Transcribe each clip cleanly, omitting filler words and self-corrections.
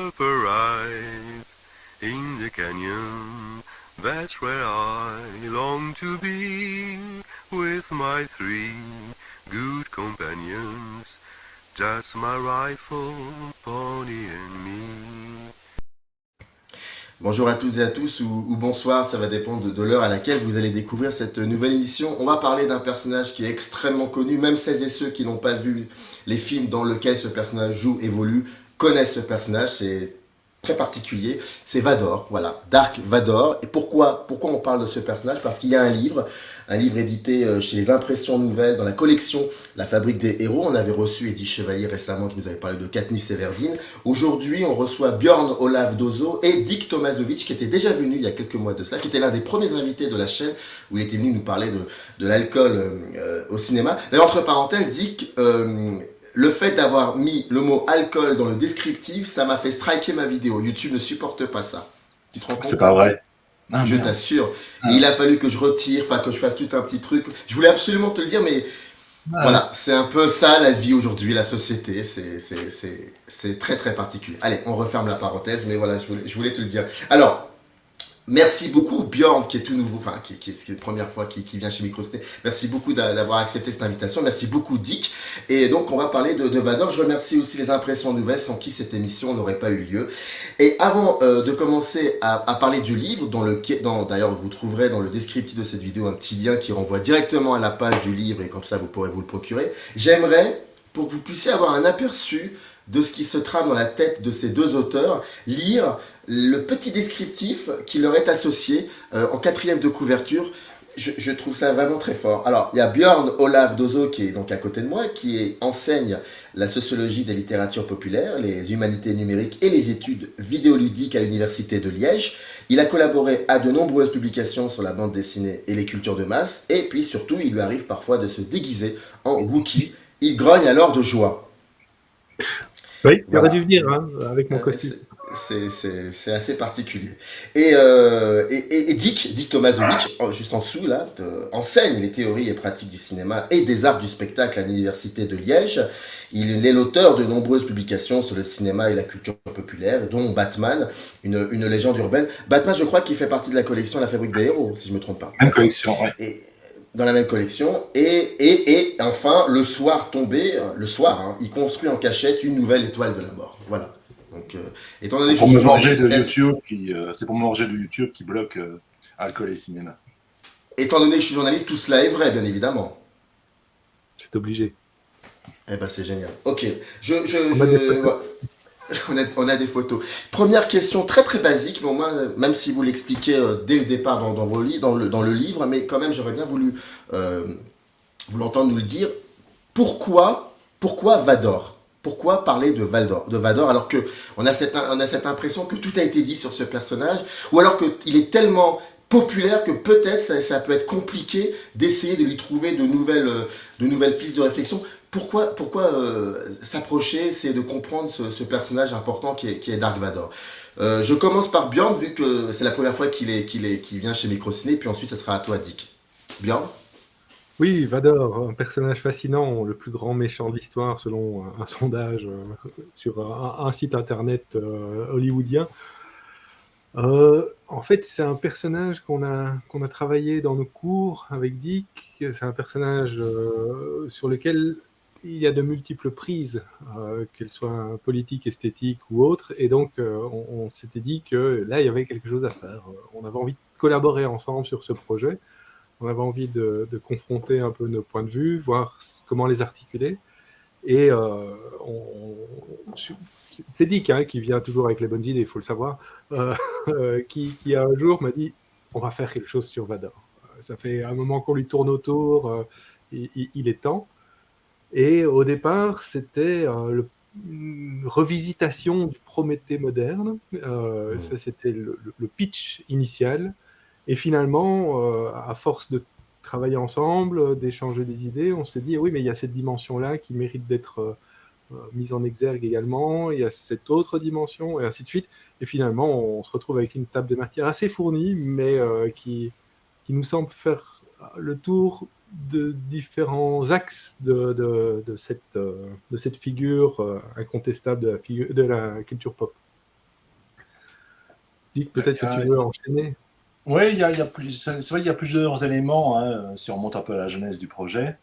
up arise in the canyon. That's where I long to be with my three good companions. Just my rifle, pony and me. Bonjour à toutes et à tous, ou bonsoir, ça va dépendre de l'heure à laquelle vous allez découvrir cette nouvelle émission. On va parler d'un personnage qui est extrêmement connu, même celles et ceux qui n'ont pas vu les films dans lesquels ce personnage joue, évolue, connaissent ce personnage, c'est très particulier, c'est Vador, voilà, Dark Vador. Et pourquoi on parle de ce personnage? Parce qu'il y a un livre édité chez les Impressions Nouvelles dans la collection La Fabrique des Héros. On avait reçu Edith Chevalier récemment qui nous avait parlé de Katniss Everdeen. Aujourd'hui, on reçoit Björn Olav Dozo et Dick Tomasovic qui était déjà venu il y a quelques mois de cela, qui était l'un des premiers invités de la chaîne où il était venu nous parler de l'alcool au cinéma. D'ailleurs, entre parenthèses, Dick, le fait d'avoir mis le mot alcool dans le descriptif, ça m'a fait striker ma vidéo. YouTube ne supporte pas ça. Tu te rends C'est compte? pas vrai. Ah, Je merde. t'assure. Ah. Et il a fallu que je retire, enfin que je fasse tout un petit truc. Je voulais absolument te le dire, mais Ah. voilà, c'est un peu ça la vie aujourd'hui, la société. C'est très très particulier. Allez, on referme la parenthèse, mais voilà, je voulais te le dire. Alors, merci beaucoup Björn, qui est tout nouveau, enfin qui est la première fois qui vient chez Microcité. Merci beaucoup d'avoir accepté cette invitation. Merci beaucoup Dick. Et donc on va parler de Vador. Je remercie aussi les Impressions Nouvelles sans qui cette émission n'aurait pas eu lieu. Et avant de commencer à parler du livre, d'ailleurs vous trouverez dans le descriptif de cette vidéo un petit lien qui renvoie directement à la page du livre et comme ça vous pourrez vous le procurer. J'aimerais, pour que vous puissiez avoir un aperçu de ce qui se trame dans la tête de ces deux auteurs, lire le petit descriptif qui leur est associé en quatrième de couverture. Je trouve ça vraiment très fort. Alors, il y a Björn Olav Dozo qui est donc à côté de moi, enseigne la sociologie des littératures populaires, les humanités numériques et les études vidéoludiques à l'université de Liège. Il a collaboré à de nombreuses publications sur la bande dessinée et les cultures de masse. Et puis surtout, il lui arrive parfois de se déguiser en Wookiee. Il grogne alors de joie. Oui, Voilà. j'aurais dû venir hein, avec mon costume. C'est assez particulier. Et Dick Tomasovic, juste en dessous, là, enseigne les théories et pratiques du cinéma et des arts du spectacle à l'université de Liège. Il est l'auteur de nombreuses publications sur le cinéma et la culture populaire, dont Batman, une légende urbaine. Batman, je crois qu'il fait partie de la collection La Fabrique des Héros, si je ne me trompe pas. Même collection, ouais. Et, dans la même collection. Et enfin, le soir tombé, il construit en cachette une nouvelle étoile de la mort. Voilà. Donc, étant donné que Pour je me suis venger de journaliste, YouTube, c'est pour me venger de YouTube qui bloque alcool et cinéma. étant donné que je suis journaliste, tout cela est vrai, bien évidemment. C'est obligé. Eh ben, c'est génial. Ok. On a des photos. On a des photos. Première question très très basique, mais au moins, même si vous l'expliquez dès le départ dans le livre, mais quand même, j'aurais bien voulu vous l'entendre nous le dire. Pourquoi Vador? Pourquoi parler de Vador alors que on a cette impression que tout a été dit sur ce personnage, ou alors qu'il est tellement populaire que peut-être ça peut être compliqué d'essayer de lui trouver de nouvelles pistes de réflexion. Pourquoi s'approcher, essayer de comprendre ce personnage important qui est Dark Vador. Je commence par Björn, vu que c'est la première fois qu'il vient chez Microciné, puis ensuite ça sera à toi, Dick. Björn? Oui, Vador, un personnage fascinant, le plus grand méchant de l'histoire selon un sondage sur un site internet hollywoodien. En fait, c'est un personnage qu'on a travaillé dans nos cours avec Dick. C'est un personnage sur lequel il y a de multiples prises, qu'elles soient politiques, esthétiques ou autres. Et donc, on s'était dit que là, il y avait quelque chose à faire. On avait envie de collaborer ensemble sur ce projet. On avait envie de confronter un peu nos points de vue, voir comment les articuler. Et c'est Dick hein, qui vient toujours avec les bonnes idées, il faut le savoir, qui un jour m'a dit « on va faire quelque chose sur Vador ». Ça fait un moment qu'on lui tourne autour, il est temps. Et au départ, c'était une revisitation du Prométhée moderne. Ça, c'était le pitch initial. Et finalement, à force de travailler ensemble, d'échanger des idées, on s'est dit, oui, mais il y a cette dimension-là qui mérite d'être mise en exergue également, il y a cette autre dimension, et ainsi de suite. Et finalement, on se retrouve avec une table de matière assez fournie, mais qui nous semble faire le tour de différents axes de cette figure incontestable de la culture pop. Dites peut-être que tu veux enchaîner. Oui, c'est vrai qu'il y a plusieurs éléments, hein, si on remonte un peu à la genèse du projet.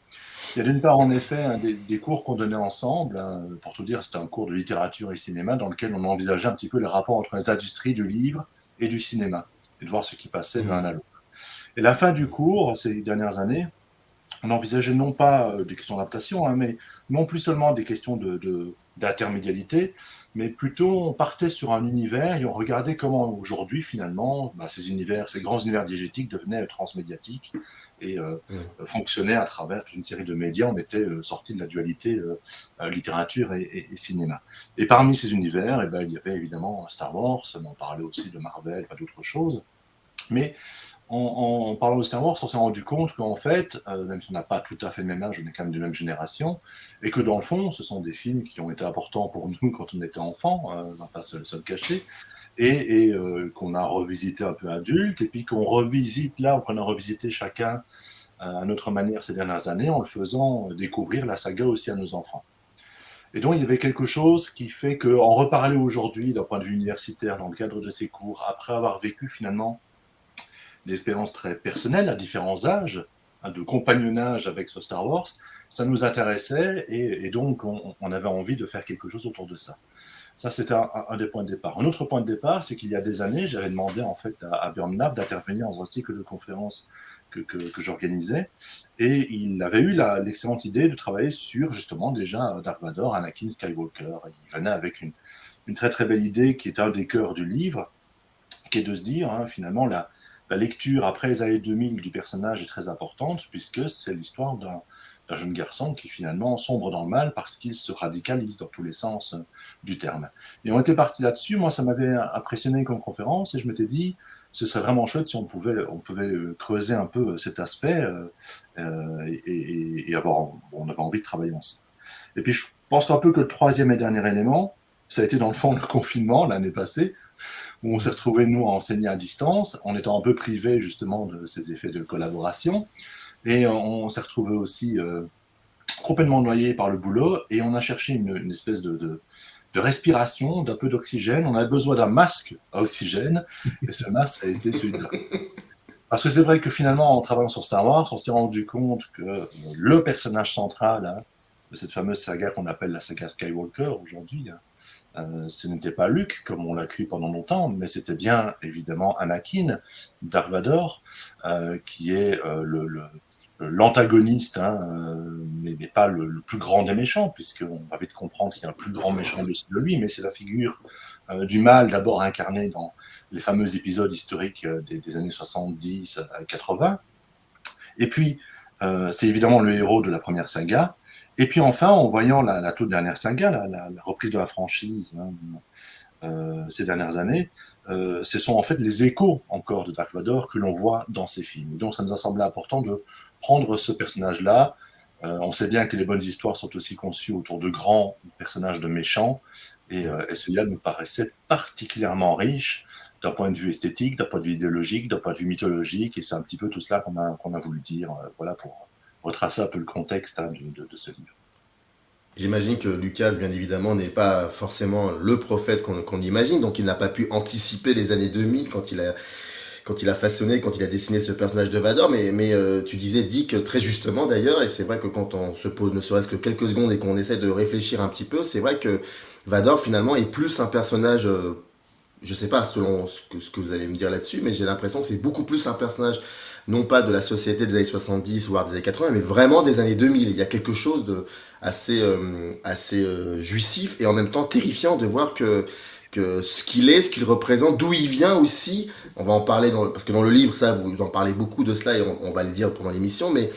Il y a d'une part, en effet, des cours qu'on donnait ensemble. Hein, pour tout dire, c'était un cours de littérature et cinéma dans lequel on envisageait un petit peu les rapports entre les industries du livre et du cinéma, et de voir ce qui passait de l'un à l'autre. Et la fin du cours, ces dernières années, on envisageait non pas des questions d'adaptation, hein, mais non plus seulement des questions d'intermédialité, mais plutôt on partait sur un univers et on regardait comment aujourd'hui finalement ces univers, ces grands univers diégétiques devenaient transmédiatiques et fonctionnaient à travers une série de médias. On était sorti de la dualité littérature et cinéma. Et parmi ces univers, il y avait évidemment Star Wars, on parlait aussi de Marvel, pas d'autres choses, mais en parlant de Star Wars, on s'est rendu compte qu'en fait, même si on n'a pas tout à fait le même âge, on est quand même de la même génération, et que dans le fond, ce sont des films qui ont été importants pour nous quand on était enfant, on va pas se le cacher, et qu'on a revisité un peu adulte, et puis qu'on revisite là, qu'on a revisité chacun à notre manière ces dernières années, en le faisant découvrir la saga aussi à nos enfants. Et donc, il y avait quelque chose qui fait qu'en reparler aujourd'hui, d'un point de vue universitaire, dans le cadre de ces cours, après avoir vécu finalement des expériences très personnelles à différents âges, de compagnonnage avec ce Star Wars, ça nous intéressait et donc on avait envie de faire quelque chose autour de ça. Ça, c'était un des points de départ. Un autre point de départ, c'est qu'il y a des années, j'avais demandé en fait à Björn d'intervenir dans un cycle de conférences que j'organisais, et il avait eu l'excellente idée de travailler sur justement déjà Dark Vador, Anakin Skywalker. Il venait avec une très très belle idée qui est un des cœurs du livre, qui est de se dire finalement la lecture après les années 2000 du personnage est très importante, puisque c'est l'histoire d'un jeune garçon qui finalement sombre dans le mal parce qu'il se radicalise dans tous les sens du terme. Et on était parti là-dessus. Moi, ça m'avait impressionné comme conférence, et je m'étais dit, ce serait vraiment chouette si on pouvait creuser un peu cet aspect et on avait envie de travailler ensemble. Et puis, je pense un peu que le troisième et dernier élément, ça a été dans le fond le confinement l'année passée, où on s'est retrouvés, nous, à enseigner à distance, en étant un peu privés, justement, de ces effets de collaboration. Et on s'est retrouvés aussi complètement noyés par le boulot, et on a cherché une espèce de respiration, d'un peu d'oxygène. On avait besoin d'un masque à oxygène, et ce masque a été celui-là. Parce que c'est vrai que finalement, en travaillant sur Star Wars, on s'est rendu compte que le personnage central de cette fameuse saga qu'on appelle la saga Skywalker aujourd'hui, ce n'était pas Luke, comme on l'a cru pendant longtemps, mais c'était bien évidemment Anakin, Dark Vador, qui est l'antagoniste, mais pas le plus grand des méchants, puisqu'on va vite comprendre qu'il y a un plus grand méchant de lui, mais c'est la figure du mal, d'abord incarnée dans les fameux épisodes historiques des années 70 à 80. Et puis, c'est évidemment le héros de la première saga. Et puis enfin, en voyant la toute dernière saga, la reprise de la franchise ces dernières années, ce sont en fait les échos encore de Dark Vador que l'on voit dans ces films. Et donc ça nous a semblé important de prendre ce personnage-là. On sait bien que les bonnes histoires sont aussi conçues autour de grands personnages de méchants, et celui-là nous paraissait particulièrement riche d'un point de vue esthétique, d'un point de vue idéologique, d'un point de vue mythologique, et c'est un petit peu tout cela qu'on a voulu dire, voilà, pour retracer un peu le contexte de ce livre. J'imagine que Lucas, bien évidemment, n'est pas forcément le prophète qu'on imagine, donc il n'a pas pu anticiper les années 2000 quand il a façonné, quand il a dessiné ce personnage de Vador, mais tu disais Dick très justement d'ailleurs, et c'est vrai que quand on se pose ne serait-ce que quelques secondes et qu'on essaie de réfléchir un petit peu, c'est vrai que Vador finalement est plus un personnage, je sais pas selon ce que vous allez me dire là-dessus, mais j'ai l'impression que c'est beaucoup plus un personnage non pas de la société des années 70 voire des années 80, mais vraiment des années 2000. Il y a quelque chose de assez jouissif et en même temps terrifiant de voir que ce qu'il est, ce qu'il représente, d'où il vient aussi. On va en parler parce que dans le livre, ça, vous en parlez beaucoup de cela et on va le dire pendant l'émission, mais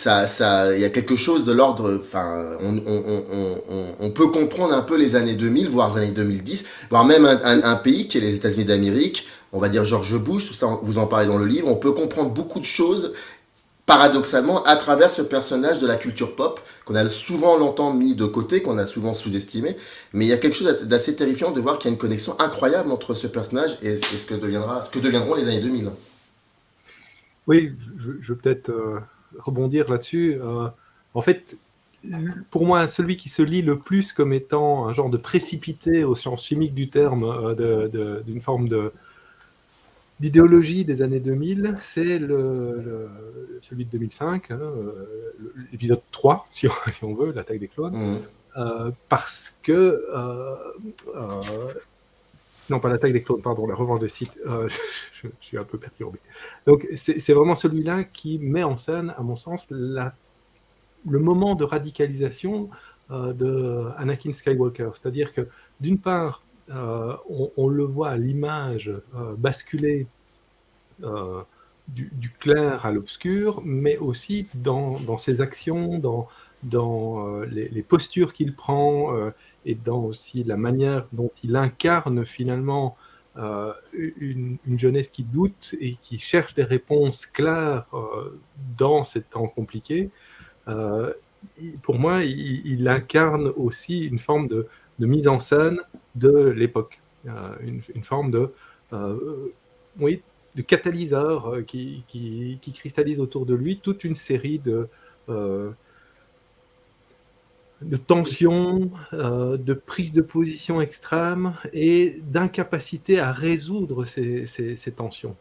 il y a quelque chose de l'ordre, enfin, on peut comprendre un peu les années 2000, voire les années 2010, voire même un pays qui est les États-Unis d'Amérique, on va dire George Bush, tout ça, vous en parlez dans le livre, on peut comprendre beaucoup de choses, paradoxalement, à travers ce personnage de la culture pop, qu'on a souvent longtemps mis de côté, qu'on a souvent sous-estimé, mais il y a quelque chose d'assez terrifiant de voir qu'il y a une connexion incroyable entre ce personnage et ce que deviendront les années 2000. Oui, je vais peut-être rebondir là-dessus. En fait, pour moi, celui qui se lit le plus comme étant un genre de précipité au sens chimique du terme, d'une forme d'idéologie des années 2000, c'est celui de 2005, hein, l'épisode 3, si on veut, l'attaque des clones, parce que... non, pas l'attaque des clones, pardon, la revanche des Sith. Je suis un peu perturbé. Donc, c'est vraiment celui-là qui met en scène, à mon sens, le moment de radicalisation de Anakin Skywalker. C'est-à-dire que, d'une part, on le voit à l'image basculer du clair à l'obscur, mais aussi dans ses actions, dans les postures qu'il prend, et dans aussi la manière dont il incarne finalement une jeunesse qui doute et qui cherche des réponses claires dans ces temps compliqués. Pour moi, il incarne aussi une forme de mise en scène de l'époque, une forme oui, de catalyseur qui cristallise autour de lui toute une série de tensions, de prises de position extrêmes et d'incapacité à résoudre ces tensions.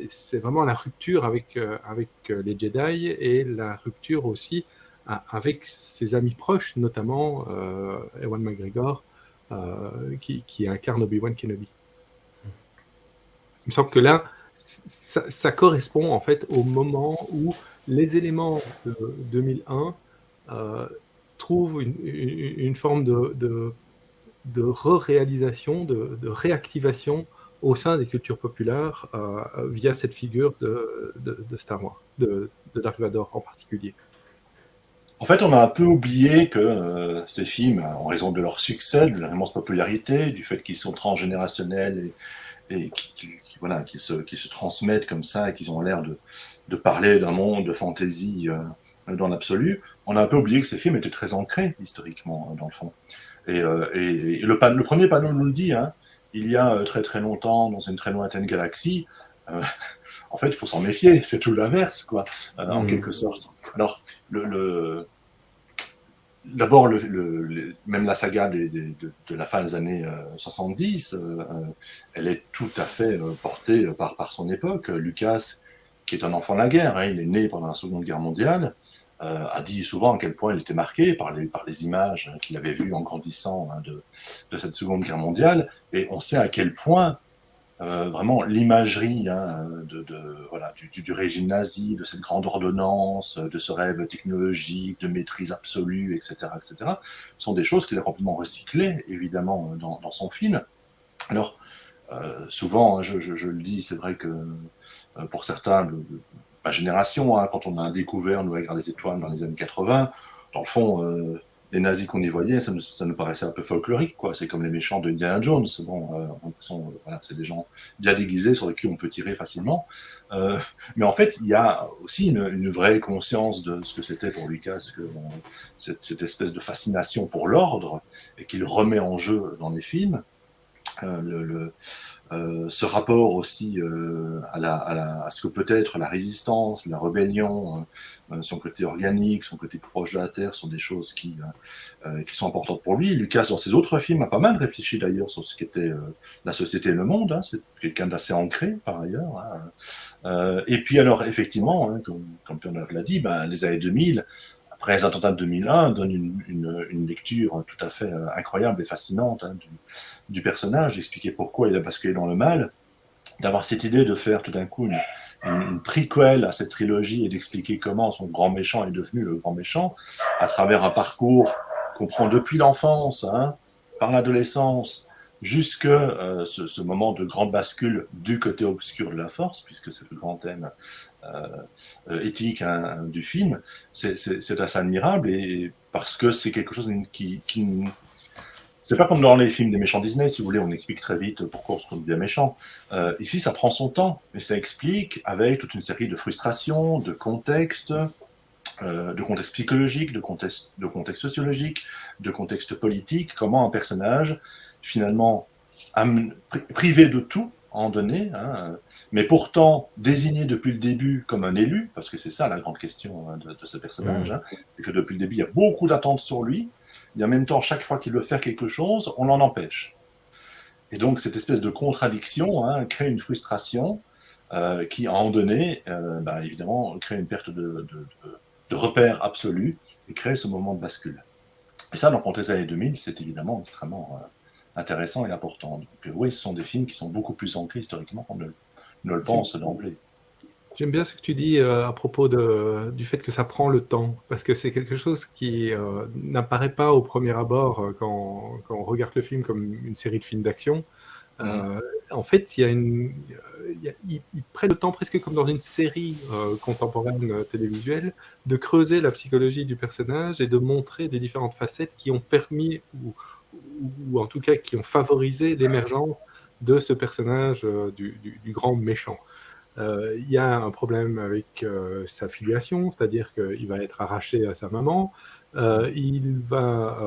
C'est vraiment la rupture avec les Jedi et la rupture aussi avec ses amis proches, notamment Ewan McGregor, qui incarne Obi-Wan Kenobi. Il me semble que là, ça correspond en fait au moment où les éléments de 2001 trouvent une forme de re-réalisation, de réactivation au sein des cultures populaires via cette figure de Star Wars, de Dark Vador en particulier. En fait, on a un peu oublié que ces films, en raison de leur succès, de leur immense popularité, du fait qu'ils sont transgénérationnels et qui se transmettent comme ça et qu'ils ont l'air de parler d'un monde de fantaisie dans l'absolu, on a un peu oublié que ces films étaient très ancrés historiquement, dans le fond. Et le premier panneau nous le dit, hein, il y a très très longtemps, dans une très lointaine galaxie, en fait, il faut s'en méfier, c'est tout l'inverse, quoi, en quelque sorte. Alors, d'abord, même la saga de la fin des années 70, elle est tout à fait portée par son époque. Lucas, qui est un enfant de la guerre, hein, il est né pendant la Seconde Guerre mondiale, a dit souvent à quel point il était marqué par les images qu'il avait vues en grandissant, hein, de cette Seconde Guerre mondiale, et on sait à quel point vraiment l'imagerie, hein, du régime nazi, de cette grande ordonnance, de ce rêve technologique, de maîtrise absolue, etc., sont des choses qu'il a complètement recyclées, évidemment, dans son film. Alors, souvent, hein, je le dis, c'est vrai que pour certains, ma génération, hein, quand on a découvert Nouvelle Guerre des Étoiles dans les années 80, dans le fond, les nazis qu'on y voyait, ça nous paraissait un peu folklorique, quoi. C'est comme les méchants de Indiana Jones. Bon, c'est des gens bien déguisés sur lesquels on peut tirer facilement. Mais en fait, il y a aussi une vraie conscience de ce que c'était pour Lucas, que cette espèce de fascination pour l'ordre, et qu'il remet en jeu dans les films. Ce rapport aussi à ce que peut être la résistance, la rébellion, son côté organique, son côté proche de la Terre, sont des choses qui sont importantes pour lui. Lucas, dans ses autres films, a pas mal réfléchi d'ailleurs sur ce qu'était la société et le monde. Hein. C'est quelqu'un d'assez ancré, par ailleurs. Hein. Et puis alors, effectivement, hein, comme Pierre l'a dit, les années 2000, après les attentats de 2001, donne une lecture tout à fait incroyable et fascinante, hein, du personnage, d'expliquer pourquoi il a basculé dans le mal, d'avoir cette idée de faire tout d'un coup une prequel à cette trilogie et d'expliquer comment son grand méchant est devenu le grand méchant à travers un parcours qu'on prend depuis l'enfance, hein, par l'adolescence, jusque ce moment de grande bascule du côté obscur de la force, puisque c'est le grand thème éthique, hein, du film. C'est assez admirable, et parce que c'est quelque chose qui c'est pas comme dans les films des méchants Disney, si vous voulez, on explique très vite pourquoi on se trouve bien méchant. Ici, ça prend son temps, mais ça explique avec toute une série de frustrations, de contextes psychologiques, de contexte sociologique, de contexte politique, comment un personnage, finalement, privé de tout, en donné, hein, mais pourtant désigné depuis le début comme un élu, parce que c'est ça la grande question, hein, de ce personnage, hein, c'est que depuis le début, il y a beaucoup d'attentes sur lui, et en même temps, chaque fois qu'il veut faire quelque chose, on l'en empêche. Et donc, cette espèce de contradiction crée une frustration qui, à un moment donné, évidemment, crée une perte de repère absolu et crée ce moment de bascule. Et ça, dans les années 2000, c'est évidemment extrêmement intéressant et important. Donc, oui, ce sont des films qui sont beaucoup plus ancrés historiquement qu'on ne le pense d'emblée. J'aime bien ce que tu dis à propos du fait que ça prend le temps, parce que c'est quelque chose qui n'apparaît pas au premier abord quand on regarde le film comme une série de films d'action. En fait, ils prennent le temps, presque comme dans une série contemporaine télévisuelle, de creuser la psychologie du personnage et de montrer les différentes facettes qui ont permis, ou en tout cas qui ont favorisé l'émergence de ce personnage du grand méchant. Il y a un problème avec sa filiation, c'est-à-dire qu'il va être arraché à sa maman, il va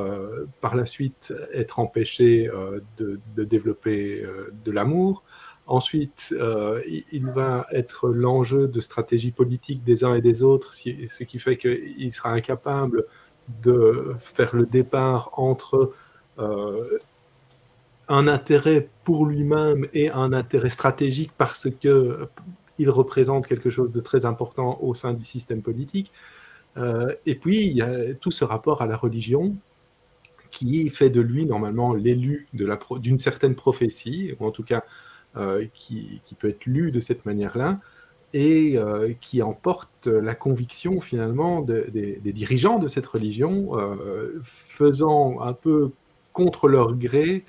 par la suite être empêché de développer de l'amour. Ensuite, il va être l'enjeu de stratégie politique des uns et des autres, ce qui fait qu'il sera incapable de faire le départ entre un intérêt pour lui-même et un intérêt stratégique parce qu'il représente quelque chose de très important au sein du système politique. Et puis, il y a tout ce rapport à la religion qui fait de lui, normalement, l'élu d'une certaine prophétie, ou en tout cas, qui peut être lu de cette manière-là, et qui emporte la conviction, finalement, des dirigeants de cette religion, faisant un peu contre leur gré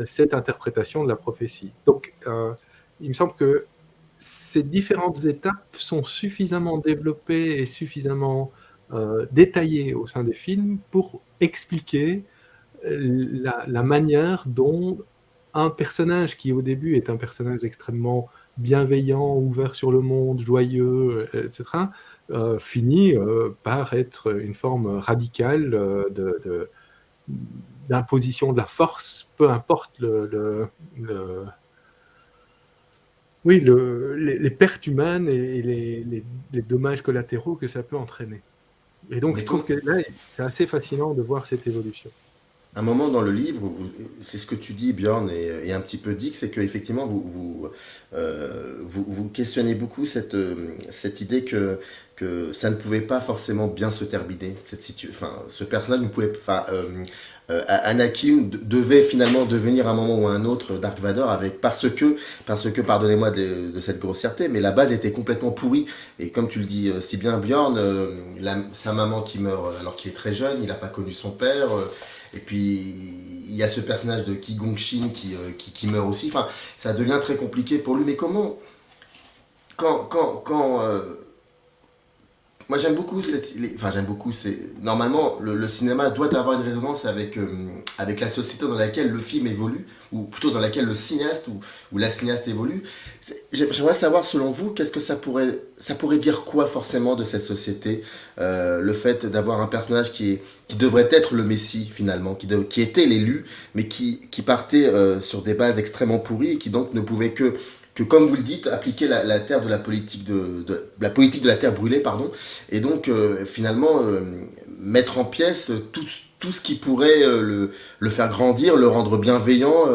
cette interprétation de la prophétie. Donc, il me semble que ces différentes étapes sont suffisamment développées et suffisamment détaillées au sein des films pour expliquer la manière dont un personnage qui au début est un personnage extrêmement bienveillant, ouvert sur le monde, joyeux, etc., finit par être une forme radicale d'imposition de la force, peu importe les pertes humaines et les dommages collatéraux que ça peut entraîner. Et donc, je trouve que là, c'est assez fascinant de voir cette évolution. Un moment dans le livre, c'est ce que tu dis, Björn, et un petit peu Dick, c'est qu'effectivement, vous questionnez beaucoup cette idée que ça ne pouvait pas forcément bien se terminer. Ce personnage ne pouvait pas... Anakin devait finalement devenir à un moment ou à un autre Dark Vador parce que pardonnez-moi de cette grossièreté, mais la base était complètement pourrie. Et comme tu le dis si bien, Björn, sa maman qui meurt alors qu'il est très jeune, il n'a pas connu son père. Et puis, il y a ce personnage de Qui Gong Shin qui meurt aussi. Enfin, ça devient très compliqué pour lui. Mais comment... Moi, j'aime beaucoup normalement, le cinéma doit avoir une résonance avec la société dans laquelle le film évolue, ou plutôt dans laquelle le cinéaste ou la cinéaste évolue. J'aimerais savoir, selon vous, qu'est-ce que ça pourrait dire quoi forcément de cette société, le fait d'avoir un personnage qui devrait être le Messie finalement, qui était l'élu, mais qui partait sur des bases extrêmement pourries et qui donc ne pouvait que comme vous le dites, appliquer la terre de la politique la politique de la terre brûlée, pardon, et donc finalement mettre en pièces tout ce qui pourrait le faire grandir, le rendre bienveillant.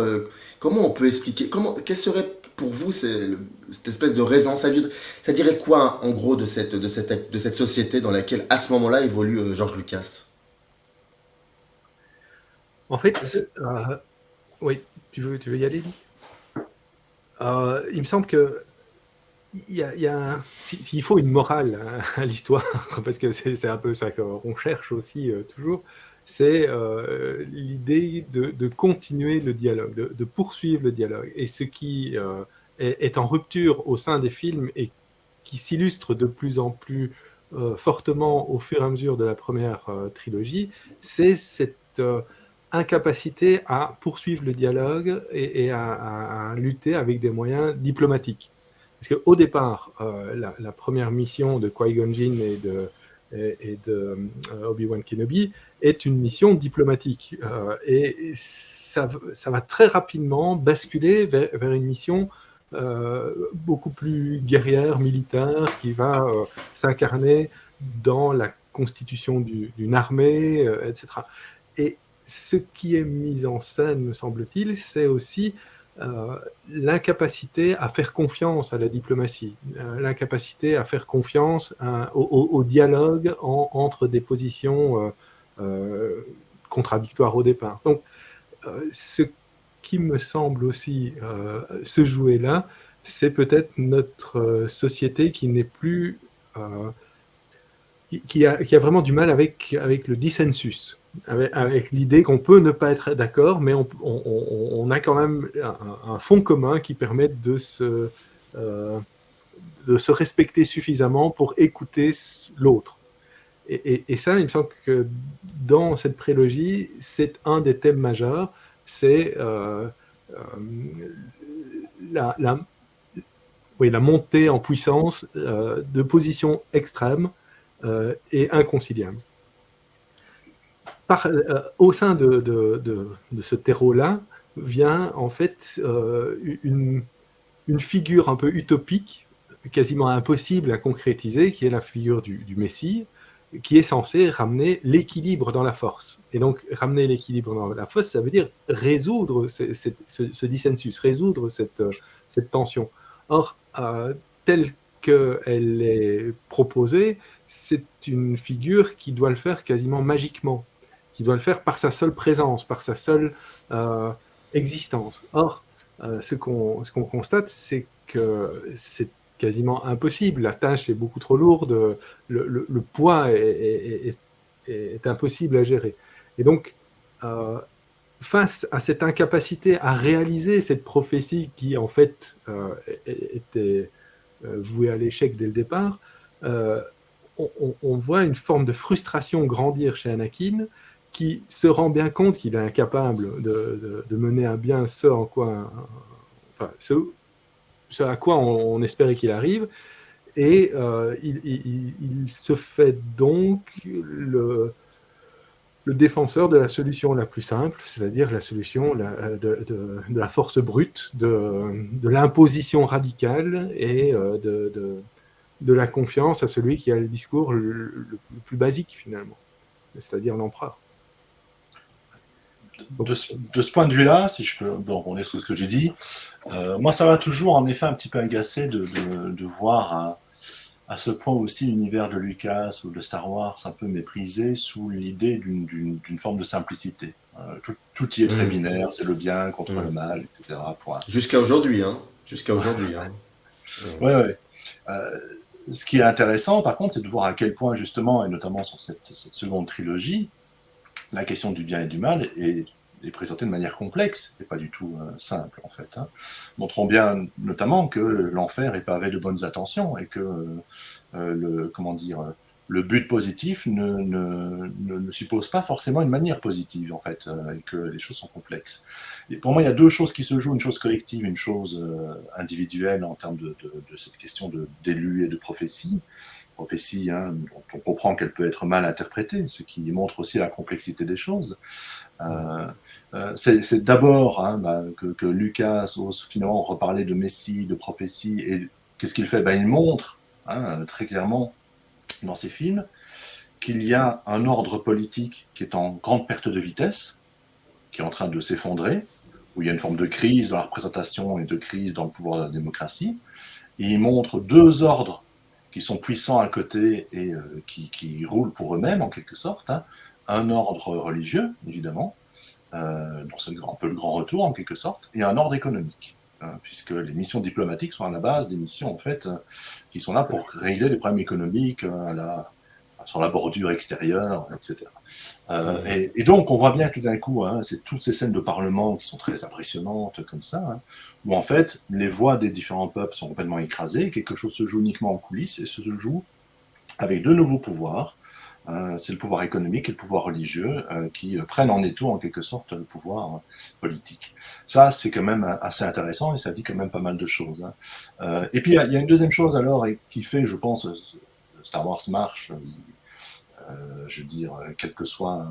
Comment on peut expliquer, quelle serait pour vous cette espèce de résonance? Ça dirait quoi en gros de cette société dans laquelle à ce moment-là évolue George Lucas? En fait, oui, tu veux y aller, Lee? Il me semble que s'il faut une morale à l'histoire, parce que c'est un peu ça qu'on cherche aussi toujours, c'est l'idée de continuer le dialogue, de poursuivre le dialogue. Et ce qui est en rupture au sein des films et qui s'illustre de plus en plus fortement au fur et à mesure de la première trilogie, c'est cette incapacité à poursuivre le dialogue et à lutter avec des moyens diplomatiques. Parce qu'au départ, la première mission de Qui-Gon Jinn et de Obi-Wan Kenobi est une mission diplomatique. Et ça va très rapidement basculer vers une mission beaucoup plus guerrière, militaire, qui va s'incarner dans la constitution d'une armée, etc. Et ce qui est mis en scène, me semble-t-il, c'est aussi l'incapacité à faire confiance à la diplomatie, l'incapacité à faire confiance au dialogue entre des positions contradictoires au départ. Donc, ce qui me semble aussi se jouer là, c'est peut-être notre société qui n'est plus... qui a vraiment du mal avec le dissensus, avec l'idée qu'on peut ne pas être d'accord, mais on a quand même un fond commun qui permet de se respecter suffisamment pour écouter l'autre. Et ça, il me semble que dans cette prélogie, c'est un des thèmes majeurs, c'est la montée en puissance de positions extrêmes et inconciliables. Au sein de ce terreau-là vient en fait une figure un peu utopique, quasiment impossible à concrétiser, qui est la figure du Messie, qui est censé ramener l'équilibre dans la force. Et donc, ramener l'équilibre dans la force, ça veut dire résoudre ce dissensus, résoudre cette tension. Or, telle qu'elle est proposée, c'est une figure qui doit le faire quasiment magiquement, qui doit le faire par sa seule présence, par sa seule existence. Or, ce qu'on constate, c'est que c'est quasiment impossible. La tâche est beaucoup trop lourde, le poids est impossible à gérer. Et donc, face à cette incapacité à réaliser cette prophétie qui, en fait, était vouée à l'échec dès le départ, on voit une forme de frustration grandir chez Anakin, qui se rend bien compte qu'il est incapable de mener à bien ce à quoi on espérait qu'il arrive, et il se fait donc le défenseur de la solution la plus simple, c'est-à-dire la solution de la force brute, de l'imposition radicale et de la confiance à celui qui a le discours le plus basique finalement, c'est-à-dire l'empereur. De ce point de vue-là, si je peux rebondir sur ce que j'ai dit, moi ça m'a toujours en effet un petit peu agacé de voir à ce point aussi l'univers de Lucas ou de Star Wars un peu méprisé sous l'idée d'une forme de simplicité. Tout y est très binaire, c'est le bien contre le mal, etc. Jusqu'à aujourd'hui, hein. Jusqu'à aujourd'hui. Hein. Ouais. Ce qui est intéressant, par contre, c'est de voir à quel point, justement, et notamment sur cette seconde trilogie, la question du bien et du mal est présentée de manière complexe et pas du tout simple, en fait. Hein. Montrons bien, notamment, que l'enfer est pavé de bonnes intentions et que le but positif ne suppose pas forcément une manière positive, en fait, et que les choses sont complexes. Et pour moi, il y a deux choses qui se jouent, une chose collective, une chose individuelle en termes de cette question d'élu et de prophétie. Prophétie, hein, dont on comprend qu'elle peut être mal interprétée, ce qui montre aussi la complexité des choses. C'est d'abord que Lucas ose finalement reparler de Messie, de prophétie, et qu'est-ce qu'il fait ? Il montre très clairement dans ses films qu'il y a un ordre politique qui est en grande perte de vitesse, qui est en train de s'effondrer, où il y a une forme de crise dans la représentation et de crise dans le pouvoir de la démocratie, et il montre deux ordres qui sont puissants à côté et qui roulent pour eux-mêmes en quelque sorte, hein. Un ordre religieux, évidemment, dans ce un peu le grand retour en quelque sorte, et un ordre économique. Puisque les missions diplomatiques sont à la base des missions en fait qui sont là pour régler les problèmes économiques sur la bordure extérieure, etc. Et donc on voit bien tout d'un coup, c'est toutes ces scènes de parlement qui sont très impressionnantes comme ça, où en fait les voix des différents peuples sont complètement écrasées, quelque chose se joue uniquement en coulisses et se joue avec deux nouveaux pouvoirs. C'est le pouvoir économique et le pouvoir religieux qui prennent en étau en quelque sorte le pouvoir politique. Ça, c'est quand même assez intéressant et ça dit quand même pas mal de choses. Et puis, il y a une deuxième chose alors qui fait, je pense, Star Wars marche, je veux dire, quel que soit,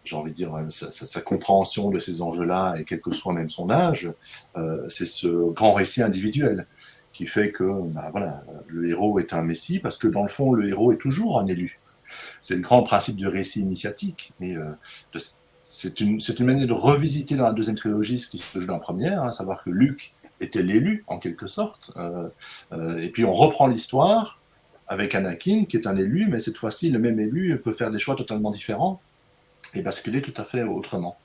j'ai envie de dire, sa compréhension de ces enjeux-là et quel que soit même son âge, c'est ce grand récit individuel qui fait que le héros est un messie parce que dans le fond, le héros est toujours un élu. C'est le grand principe du récit initiatique. Et c'est une manière de revisiter dans la deuxième trilogie ce qui se joue dans la première, à savoir que Luke était l'élu, en quelque sorte. Et puis on reprend l'histoire avec Anakin, qui est un élu, mais cette fois-ci, le même élu peut faire des choix totalement différents et basculer tout à fait autrement.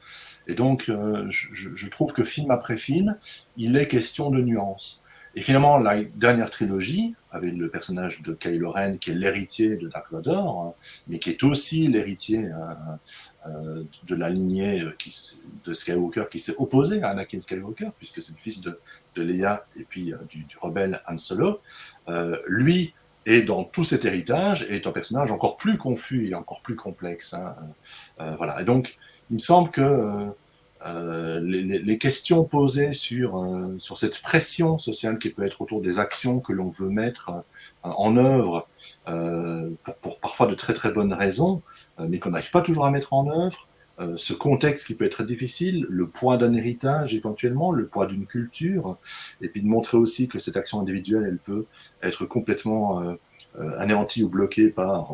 Et donc, je trouve que film après film, il est question de nuances. Et finalement, la dernière trilogie, avec le personnage de Kylo Ren, qui est l'héritier de Dark Vador, mais qui est aussi l'héritier de la lignée de Skywalker, qui s'est opposé à Anakin Skywalker, puisque c'est le fils de Leia et puis du rebelle Han Solo. Lui est dans tout cet héritage et est un personnage encore plus confus et encore plus complexe. Voilà. Et donc, il me semble que les questions posées sur cette pression sociale qui peut être autour des actions que l'on veut mettre en œuvre pour parfois de très très bonnes raisons, mais qu'on n'arrive pas toujours à mettre en œuvre, ce contexte qui peut être très difficile, le poids d'un héritage éventuellement, le poids d'une culture, et puis de montrer aussi que cette action individuelle, elle peut être complètement anéantie ou bloquée par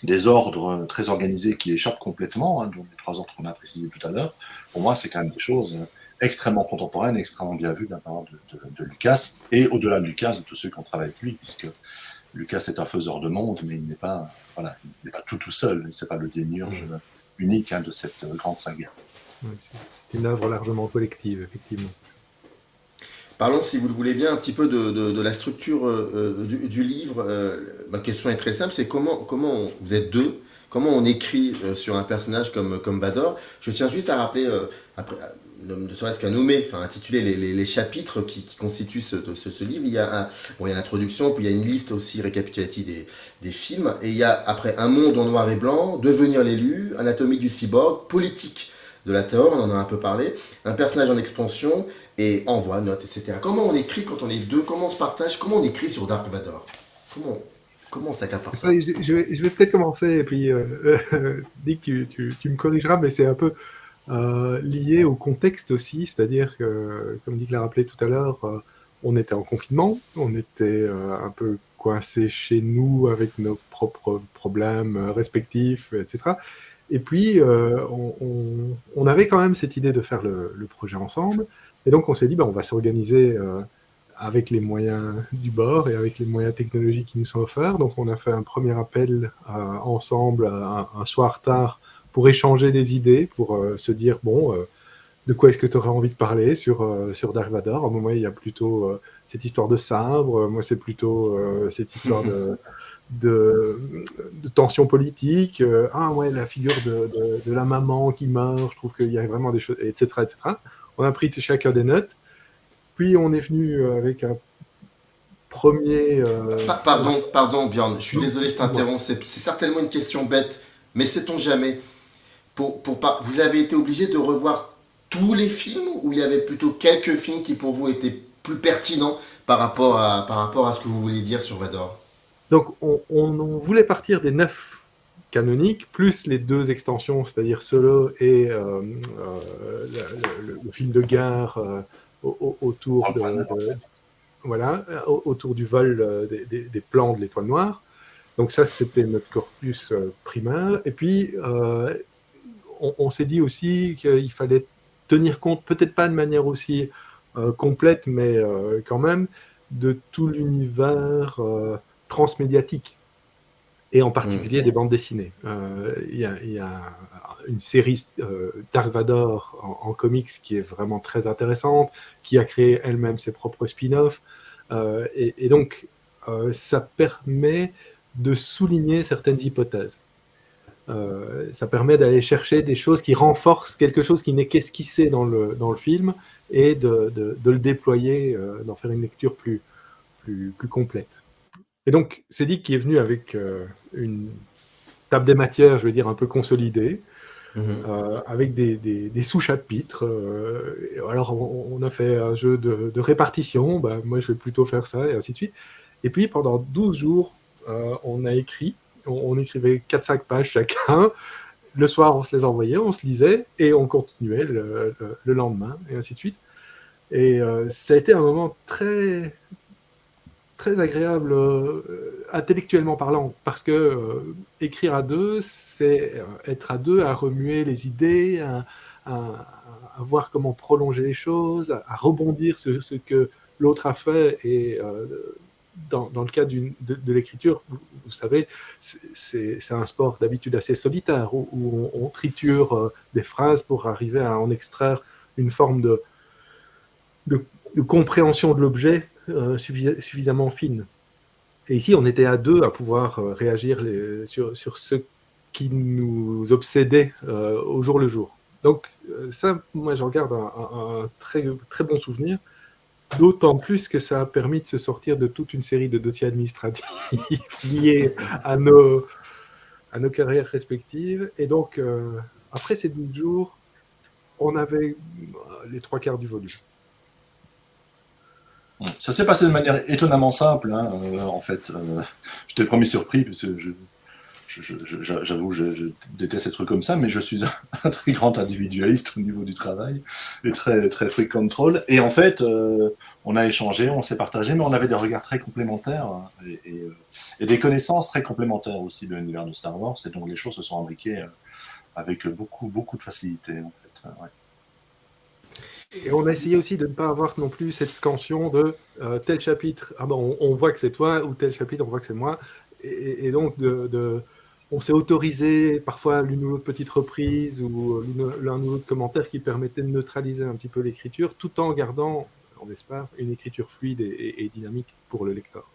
des ordres très organisés qui échappent complètement, dont les 3 ordres qu'on a précisés tout à l'heure. Pour moi, c'est quand même des choses extrêmement contemporaines, extrêmement bien vues de la part de Lucas, et au-delà de Lucas, de tous ceux qui ont travaillé avec lui, puisque Lucas est un faiseur de monde, mais il n'est pas, voilà, il n'est pas tout seul, c'est pas le démiurge unique de cette grande saga. C'est une œuvre largement collective, effectivement. Parlons, si vous le voulez bien, un petit peu de la structure du livre. Ma question est très simple, c'est vous êtes deux, comment on écrit sur un personnage comme Vador. Je tiens juste à rappeler, ne serait-ce qu'à nommer, enfin intituler les chapitres qui constituent ce livre. Il y a l'introduction, puis il y a une liste aussi récapitulative des films, et il y a après Un monde en noir et blanc, Devenir l'élu, Anatomie du cyborg, Politique de la terreur, on en a un peu parlé, Un personnage en expansion, et Envoi, Note, etc. Comment on écrit quand on est deux, comment on se partage, comment on écrit sur Dark Vador, comment on s'accapare ça? Je vais peut-être commencer, et puis Dick, tu me corrigeras, mais c'est un peu lié au contexte aussi, c'est-à-dire que, comme Dick l'a rappelé tout à l'heure, on était en confinement, on était un peu coincés chez nous avec nos propres problèmes respectifs, etc. Et puis, on avait quand même cette idée de faire le projet ensemble, et donc on s'est dit, on va s'organiser avec les moyens du bord et avec les moyens technologiques qui nous sont offerts. Donc on a fait un premier appel ensemble un soir tard pour échanger des idées, pour se dire, de quoi est-ce que tu aurais envie de parler sur Dark Vador? À un moment, il y a plutôt cette histoire de sabre, moi c'est plutôt cette histoire de tension politique, la figure de la maman qui meurt, je trouve qu'il y a vraiment des choses, etc., etc. On a pris chacun des notes, puis on est venu avec un premier... Pardon Bjorn, je suis désolé, je t'interromps, c'est certainement une question bête, mais sait-on jamais, vous avez été obligé de revoir tous les films, ou il y avait plutôt quelques films qui pour vous étaient plus pertinents par rapport à ce que vous vouliez dire sur Vador? Donc on voulait partir des 9 canoniques, plus les 2 extensions, c'est-à-dire Solo et le film de gare autour autour du vol des plans de l'Étoile Noire. Donc ça, c'était notre corpus primaire. Et puis, on s'est dit aussi qu'il fallait tenir compte, peut-être pas de manière aussi complète, mais quand même, de tout l'univers transmédiatique, et en particulier des bandes dessinées. Il y a une série Dark Vador en comics qui est vraiment très intéressante, qui a créé elle-même ses propres spin-offs, et donc ça permet de souligner certaines hypothèses. Ça permet d'aller chercher des choses qui renforcent quelque chose qui n'est qu'esquissé dans le film, et de le déployer, d'en faire une lecture plus complète. Et donc, c'est Dick qui est venu avec une table des matières, je veux dire, un peu consolidée, avec des sous-chapitres. Alors, on a fait un jeu de répartition, moi je vais plutôt faire ça, et ainsi de suite. Et puis, pendant 12 jours, on a écrit, on écrivait 4-5 pages chacun. Le soir, on se les envoyait, on se lisait, et on continuait le lendemain, et ainsi de suite. Et ça a été un moment très très agréable intellectuellement parlant, parce que écrire à deux, c'est être à deux à remuer les idées, à voir comment prolonger les choses, à rebondir sur ce que l'autre a fait. Et dans le cas de l'écriture, vous savez, c'est un sport d'habitude assez solitaire, où on triture des phrases pour arriver à en extraire une forme de compréhension de l'objet suffisamment fine. Et ici, on était à deux à pouvoir réagir sur ce qui nous obsédait au jour le jour. Donc ça, moi, j'en garde un très, très bon souvenir, d'autant plus que ça a permis de se sortir de toute une série de dossiers administratifs liés à nos carrières respectives. Et donc, après ces 12 jours, on avait les 3/4 du volume. Ça s'est passé de manière étonnamment simple, hein, en fait. J'étais le premier surpris, parce que j'avoue, je déteste être comme ça, mais je suis un très grand individualiste au niveau du travail, et très, très free control. Et en fait, on a échangé, on s'est partagé, mais on avait des regards très complémentaires, hein, et des connaissances très complémentaires aussi de l'univers de Star Wars, et donc les choses se sont imbriquées avec beaucoup, beaucoup de facilité, en fait. Ouais. Et on a essayé aussi de ne pas avoir non plus cette scansion de tel chapitre, ah ben on voit que c'est toi, ou tel chapitre, on voit que c'est moi. Et donc, on s'est autorisé parfois l'une ou l'autre petite reprise ou l'un ou l'autre commentaire qui permettait de neutraliser un petit peu l'écriture, tout en gardant, on espère, une écriture fluide et dynamique pour le lecteur.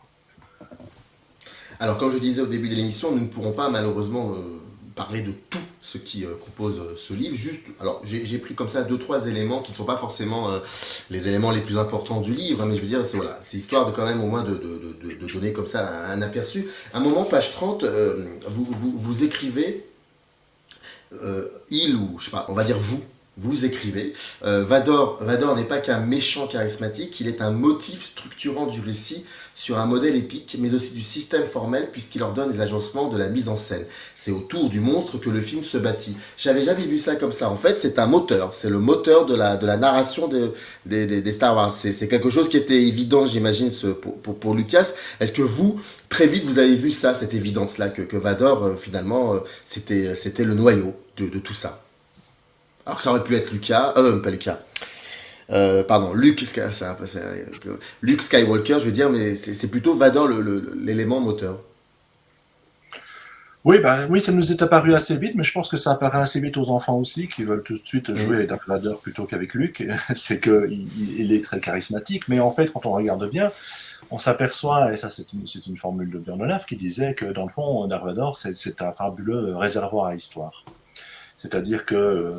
Alors, comme je disais au début de l'émission, nous ne pourrons pas malheureusement parler de tout ce qui compose ce livre. Juste, alors j'ai pris comme ça 2-3 éléments qui ne sont pas forcément les éléments les plus importants du livre, hein, mais je veux dire, c'est histoire de quand même au moins de donner comme ça un aperçu. À un moment, page 30, vous écrivez, il ou je sais pas, on va dire vous écrivez, Vador n'est pas qu'un méchant charismatique, il est un motif structurant du récit sur un modèle épique, mais aussi du système formel, puisqu'il ordonne les agencements de la mise en scène. C'est autour du monstre que le film se bâtit. J'avais jamais vu ça comme ça. En fait, c'est un moteur. C'est le moteur de la narration des Star Wars. C'est quelque chose qui était évident, j'imagine, pour Lucas. Est-ce que vous, très vite, vous avez vu ça, cette évidence-là, que Vador, finalement, c'était le noyau de tout ça? Alors que ça aurait pu être pas Lucas. Luke Skywalker, je veux dire, mais c'est plutôt Vador l'élément moteur. Oui, oui, ça nous est apparu assez vite, mais je pense que ça apparaît assez vite aux enfants aussi, qui veulent tout de suite jouer avec Darth Vader plutôt qu'avec Luke. C'est qu'il est très charismatique, mais en fait, quand on regarde bien, on s'aperçoit, et ça c'est une formule de Bjorn Olaf, qui disait que dans le fond, Darth Vader, c'est un fabuleux réservoir à histoire. C'est-à-dire que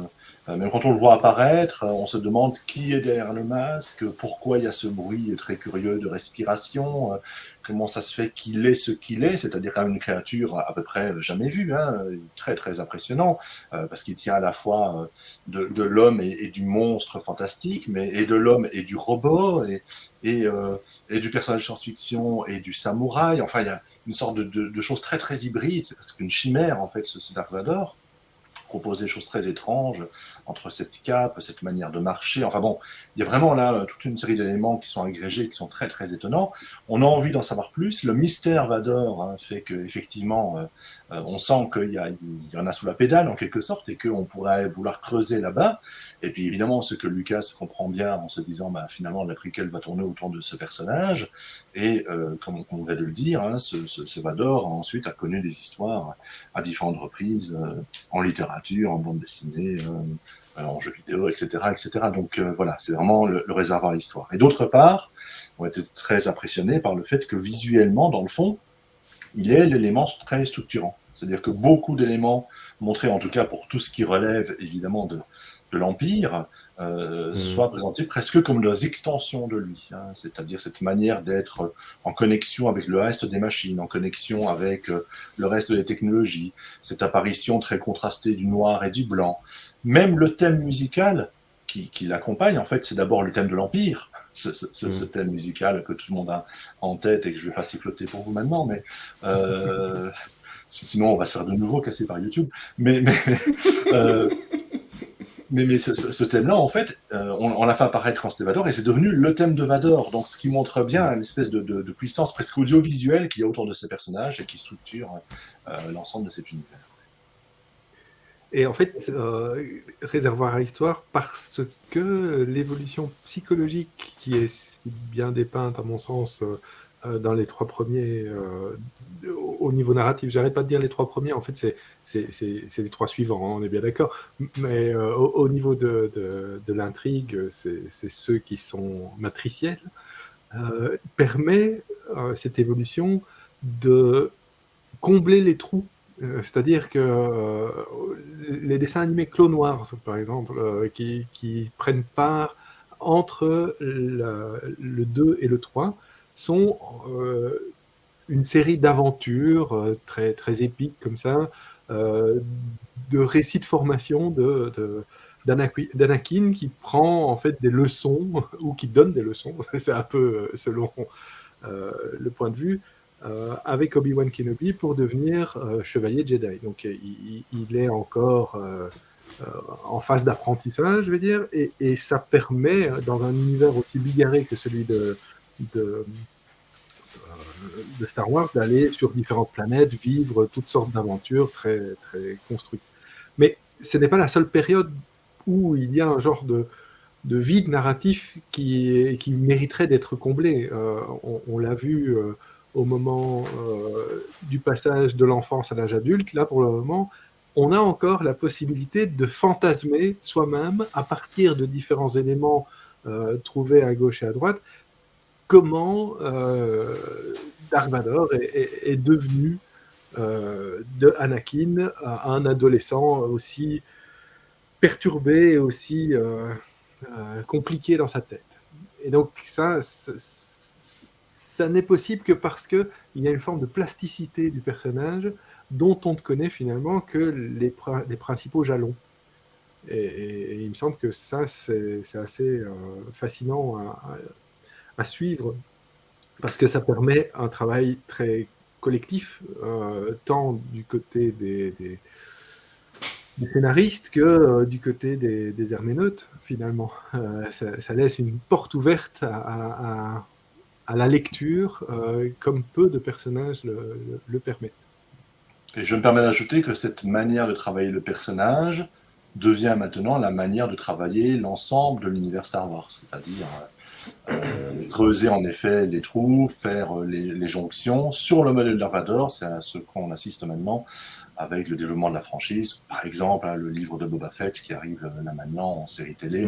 même quand on le voit apparaître, on se demande qui est derrière le masque, pourquoi il y a ce bruit très curieux de respiration, comment ça se fait qu'il est ce qu'il est, c'est-à-dire quand même une créature à peu près jamais vue, hein, très très impressionnant, parce qu'il tient à la fois de l'homme et du monstre fantastique, et de l'homme et du robot, et du personnage de science-fiction et du samouraï. Enfin, il y a une sorte de choses très très hybrides, c'est presque une chimère en fait, ce Dark Vador. Propose des choses très étranges entre cette cape, cette manière de marcher. Enfin bon, il y a vraiment là toute une série d'éléments qui sont agrégés, qui sont très très étonnants. On a envie d'en savoir plus. Le mystère Vador fait qu'effectivement, on sent qu'il y en a sous la pédale en quelque sorte et qu'on pourrait vouloir creuser là-bas. Et puis évidemment, ce que Lucas comprend bien en se disant finalement la préquelle va tourner autour de ce personnage. Et comme on vient de le dire, ce Vador ensuite a connu des histoires à différentes reprises en littérature, en bande dessinée, en jeux vidéo, etc. etc. Donc voilà, c'est vraiment le réservoir à histoire. Et d'autre part, on a été très impressionnés par le fait que visuellement, dans le fond, il est l'élément très structurant. C'est-à-dire que beaucoup d'éléments montrés, en tout cas pour tout ce qui relève évidemment de l'Empire, soient présentés presque comme des extensions de lui, hein, c'est-à-dire cette manière d'être en connexion avec le reste des machines, en connexion avec le reste des technologies, cette apparition très contrastée du noir et du blanc. Même le thème musical qui l'accompagne, en fait, c'est d'abord le thème de l'Empire, ce thème musical que tout le monde a en tête et que je ne vais pas siffloter pour vous maintenant, mais sinon on va se faire de nouveau casser par YouTube. Mais Mais ce thème-là, en fait, on l'a fait apparaître quand c'était Vador, et c'est devenu le thème de Vador. Donc, ce qui montre bien l'espèce de puissance presque audiovisuelle qu'il y a autour de ces personnages et qui structure l'ensemble de cet univers. Et en fait, Réservoir à Histoire, parce que l'évolution psychologique qui est si bien dépeinte, à mon sens, dans les 3 premiers, au niveau narratif, j'arrête pas de dire les 3 premiers, en fait, c'est les 3 suivants, hein, on est bien d'accord. Mais au niveau de l'intrigue, c'est ceux qui sont matriciels, permet cette évolution de combler les trous. C'est-à-dire que les dessins animés Clone Wars, par exemple, qui prennent part entre le 2 et le 3, sont une série d'aventures très, très épiques comme ça, de récits de formation d'Anakin qui prend en fait des leçons, ou qui donne des leçons, c'est un peu selon le point de vue, avec Obi-Wan Kenobi pour devenir chevalier Jedi. Donc il est encore en phase d'apprentissage, je vais dire, et ça permet, dans un univers aussi bigarré que celui de Star Wars, d'aller sur différentes planètes, vivre toutes sortes d'aventures très, très construites. Mais ce n'est pas la seule période où il y a un genre de vide narratif qui mériterait d'être comblé. On l'a vu au moment du passage de l'enfance à l'âge adulte. Là, pour le moment, on a encore la possibilité de fantasmer soi-même, à partir de différents éléments trouvés à gauche et à droite, comment Dark Vador est devenu de Anakin un adolescent aussi perturbé et aussi compliqué dans sa tête. Et donc ça n'est possible que parce qu'il y a une forme de plasticité du personnage dont on ne connaît finalement que les principaux jalons. Et il me semble que ça, c'est assez fascinant à suivre, parce que ça permet un travail très collectif, tant du côté des scénaristes que du côté des herméneutes, finalement. Ça laisse une porte ouverte à la lecture, comme peu de personnages le permettent. Et je me permets d'ajouter que cette manière de travailler le personnage devient maintenant la manière de travailler l'ensemble de l'univers Star Wars, c'est-à-dire creuser en effet les trous, faire les jonctions sur le modèle Dark Vador. C'est à ce qu'on assiste maintenant avec le développement de la franchise. Par exemple, le livre de Boba Fett qui arrive là maintenant en série télé.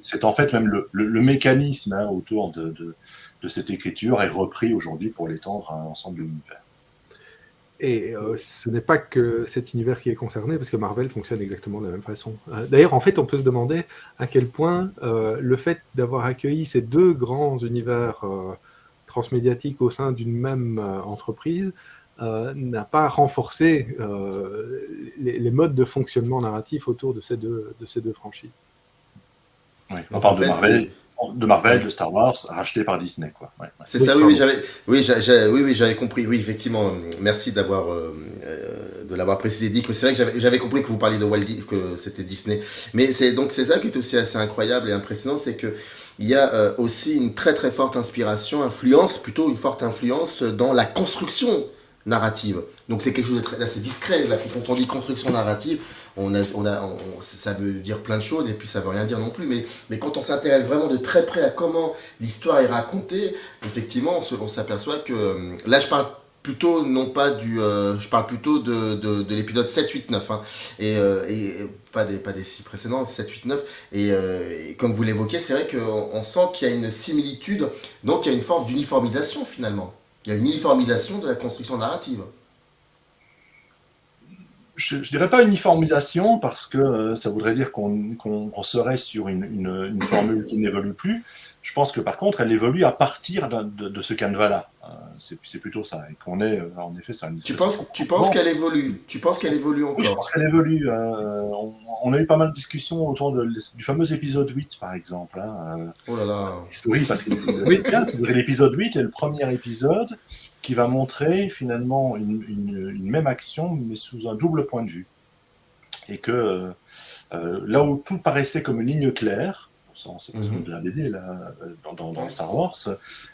C'est en fait même le mécanisme autour de cette écriture est repris aujourd'hui pour l'étendre à l'ensemble de l'univers. Et ce n'est pas que cet univers qui est concerné, parce que Marvel fonctionne exactement de la même façon. D'ailleurs, en fait, on peut se demander à quel point le fait d'avoir accueilli ces 2 grands univers transmédiatiques au sein d'une même entreprise n'a pas renforcé les modes de fonctionnement narratif autour de ces deux franchises. Oui, on parle de Marvel, de Star Wars, racheté par Disney, quoi. Ouais. C'est ça, oui, j'avais compris. Oui, effectivement, merci de l'avoir précisé, Dick. C'est vrai que j'avais compris que vous parliez de Walt Disney, que c'était Disney. Mais c'est ça qui est aussi assez incroyable et impressionnant, c'est que il y a aussi une très très forte une forte influence dans la construction narrative. Donc c'est quelque chose d'assez discret. Là, quand on dit construction narrative, ça veut dire plein de choses et puis ça veut rien dire non plus. Mais quand on s'intéresse vraiment de très près à comment l'histoire est racontée, effectivement, on s'aperçoit que là, je parle plutôt je parle plutôt de l'épisode 7, 8, 9, hein, et pas des 6 précédents, 7, 8, 9. Et comme vous l'évoquez, c'est vrai qu'on sent qu'il y a une similitude, donc il y a une forme d'uniformisation finalement. Il y a une uniformisation de la construction narrative. Je dirais pas uniformisation, parce que ça voudrait dire qu'on serait sur une formule qui n'évolue plus. Je pense que par contre, elle évolue à partir de ce canevas-là. C'est plutôt ça. Et qu'on est en effet sur une... Tu penses qu'elle évolue? Tu penses qu'elle évolue encore? Oui, je pense qu'elle évolue. On a eu pas mal de discussions autour du fameux épisode 8, par exemple. Oh là là. Oui, parce que l'épisode 8 est le premier épisode qui va montrer finalement une même action, mais sous un double point de vue. Et que Là où tout paraissait comme une ligne claire, au sens Mhm. de la BD, là, dans Ouais. Star Wars,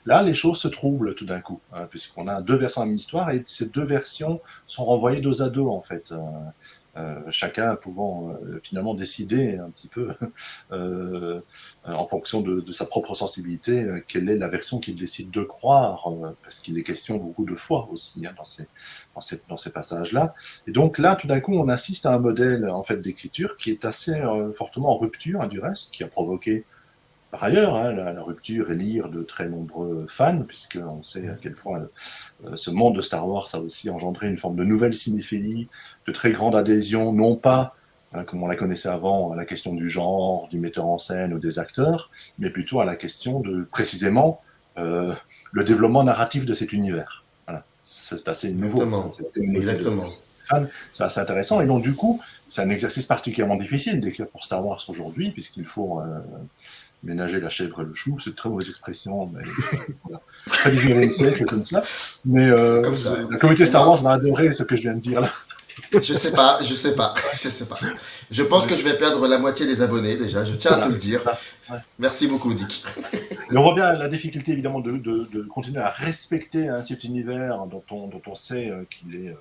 là, les choses se troublent tout d'un coup, hein, puisqu'on a deux versions de la même histoire, et ces deux versions sont renvoyées dos à dos, en fait. Chacun pouvant finalement décider un petit peu en fonction de sa propre sensibilité quelle est la version qu'il décide de croire, parce qu'il est question beaucoup de foi aussi hein, dans ces passages-là. Et donc là, tout d'un coup, on assiste à un modèle en fait d'écriture qui est assez fortement en rupture hein, du reste, qui a provoqué par ailleurs hein, la rupture et l'ire de très nombreux fans, puisqu'on sait à quel point ce monde de Star Wars a aussi engendré une forme de nouvelle cinéphilie, de très grande adhésion, non pas, hein, comme on la connaissait avant, à la question du genre, du metteur en scène ou des acteurs, mais plutôt à la question de, précisément, le développement narratif de cet univers. Voilà. C'est assez nouveau, ça, Exactement. cette communauté de Exactement. fans, c'est assez intéressant. Et donc, du coup, c'est un exercice particulièrement difficile d'écrire pour Star Wars aujourd'hui, puisqu'il faut ménager la chèvre et le chou, c'est une très mauvaise expression, mais voilà. Très 19e siècle comme ça. Mais C'est comme ça. la communauté Star Moi, Wars va adorer ce que je viens de dire là. je sais pas, je sais pas, je sais pas. Je pense que je vais perdre la moitié des abonnés déjà, je tiens à te Voilà. le dire. Ouais. Merci beaucoup, Dick. Mais on voit bien la difficulté évidemment de continuer à respecter hein, cet univers dont on sait qu'il est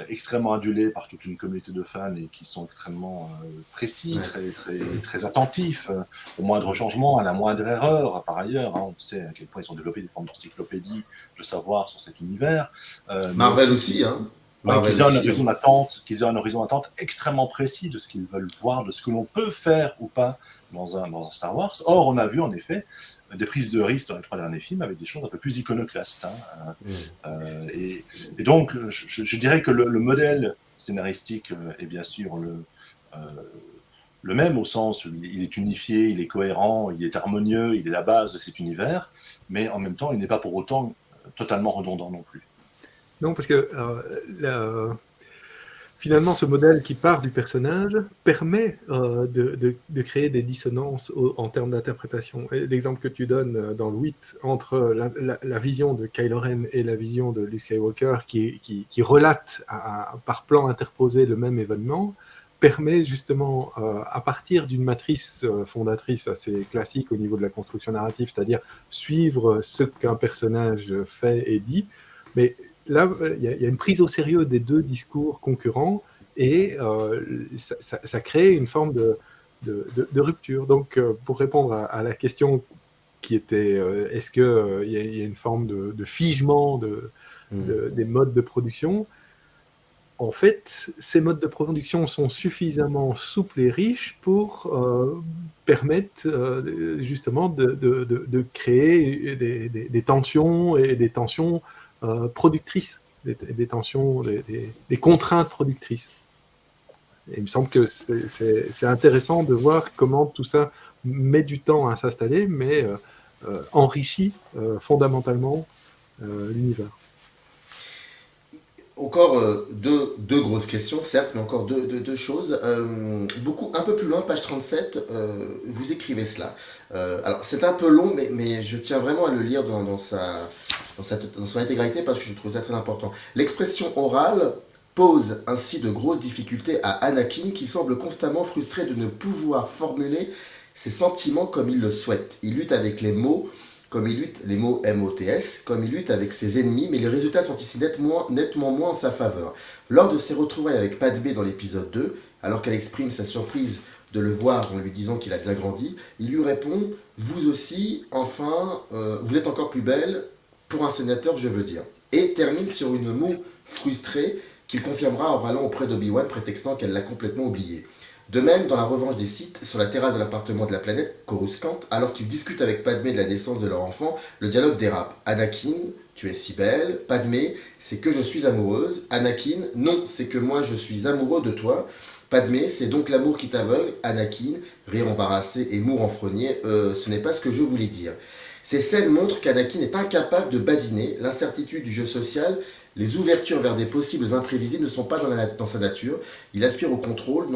extrêmement adulé par toute une communauté de fans et qui sont extrêmement précis, Ouais. très attentifs au moindre changement, à la moindre erreur. Par ailleurs, hein, on sait à quel point ils ont développé des formes d'encyclopédie de savoir sur cet univers, mais Marvel aussi aussi, hein. ouais, Marvel qu'ils aient aussi. qu'ils aient un horizon d'attente extrêmement précis de ce qu'ils veulent voir, de ce que l'on peut faire ou pas dans un Star Wars. Or, on a vu en effet des prises de risque dans les 3 derniers films avec des choses un peu plus iconoclastes. Hein. Et donc, je dirais que le modèle scénaristique est bien sûr le même au sens où il est unifié, il est cohérent, il est harmonieux, il est la base de cet univers, mais en même temps, il n'est pas pour autant totalement redondant non plus. Non, parce que finalement, ce modèle qui part du personnage permet de créer des dissonances en termes d'interprétation. Et l'exemple que tu donnes dans le 8 entre la vision de Kylo Ren et la vision de Luke Skywalker qui relate par plan interposé le même événement permet justement, à partir d'une matrice fondatrice assez classique au niveau de la construction narrative, c'est-à-dire suivre ce qu'un personnage fait et dit, mais là, il y a une prise au sérieux des deux discours concurrents et ça crée une forme de rupture. Donc, pour répondre à la question qui était est-ce qu'il y a une forme de figement des modes de production, en fait, ces modes de production sont suffisamment souples et riches pour permettre justement de créer des tensions et des tensions productrices, des tensions, des contraintes productrices. Et il me semble que c'est intéressant de voir comment tout ça met du temps à s'installer, mais enrichit fondamentalement l'univers. Encore deux grosses questions, certes, mais encore deux choses. Un peu plus loin, page 37, vous écrivez cela. Alors, c'est un peu long, mais je tiens vraiment à le lire dans son intégralité parce que je trouve ça très important. L'expression orale pose ainsi de grosses difficultés à Anakin qui semble constamment frustré de ne pouvoir formuler ses sentiments comme il le souhaite. Il lutte avec les mots, comme il lutte, les mots MOTS, comme il lutte avec ses ennemis, mais les résultats sont ici nettement moins en sa faveur. Lors de ses retrouvailles avec Padmé dans l'épisode 2, alors qu'elle exprime sa surprise de le voir en lui disant qu'il a bien grandi, il lui répond « Vous aussi, enfin, vous êtes encore plus belle, pour un sénateur, je veux dire. » Et termine sur une moue frustrée qu'il confirmera en râlant auprès d'Obi-Wan, prétextant qu'elle l'a complètement oublié. De même, dans la revanche des Sith, sur la terrasse de l'appartement de la planète Coruscant, alors qu'ils discutent avec Padmé de la naissance de leur enfant, le dialogue dérape. Anakin, tu es si belle. Padmé, c'est que je suis amoureuse. Anakin, non, c'est que moi je suis amoureux de toi. Padmé, c'est donc l'amour qui t'aveugle. Anakin, rire embarrassé et moue renfrogné, ce n'est pas ce que je voulais dire. Ces scènes montrent qu'Anakin est incapable de badiner, l'incertitude du jeu social, les ouvertures vers des possibles imprévisibles ne sont pas dans sa nature. Il aspire au contrôle,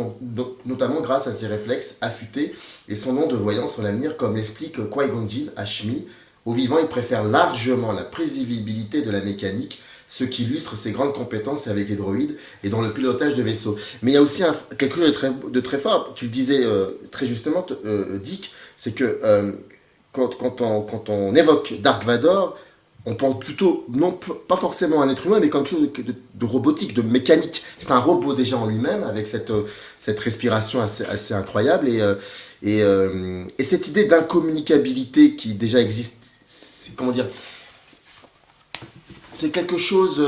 notamment grâce à ses réflexes affûtés et son nom de voyant sur l'avenir, comme l'explique Qui-Gon Jinn à Shmi. Au vivant, il préfère largement la prévisibilité de la mécanique, ce qui illustre ses grandes compétences avec les droïdes et dans le pilotage de vaisseaux. Mais il y a aussi quelque chose de très fort, tu le disais très justement, Dick, c'est que quand on évoque Dark Vador, on pense plutôt, non pas forcément à un être humain, mais quelque chose de robotique, de mécanique. C'est un robot déjà en lui-même, avec cette respiration assez incroyable. Et cette idée d'incommunicabilité qui déjà existe, comment dire, c'est quelque chose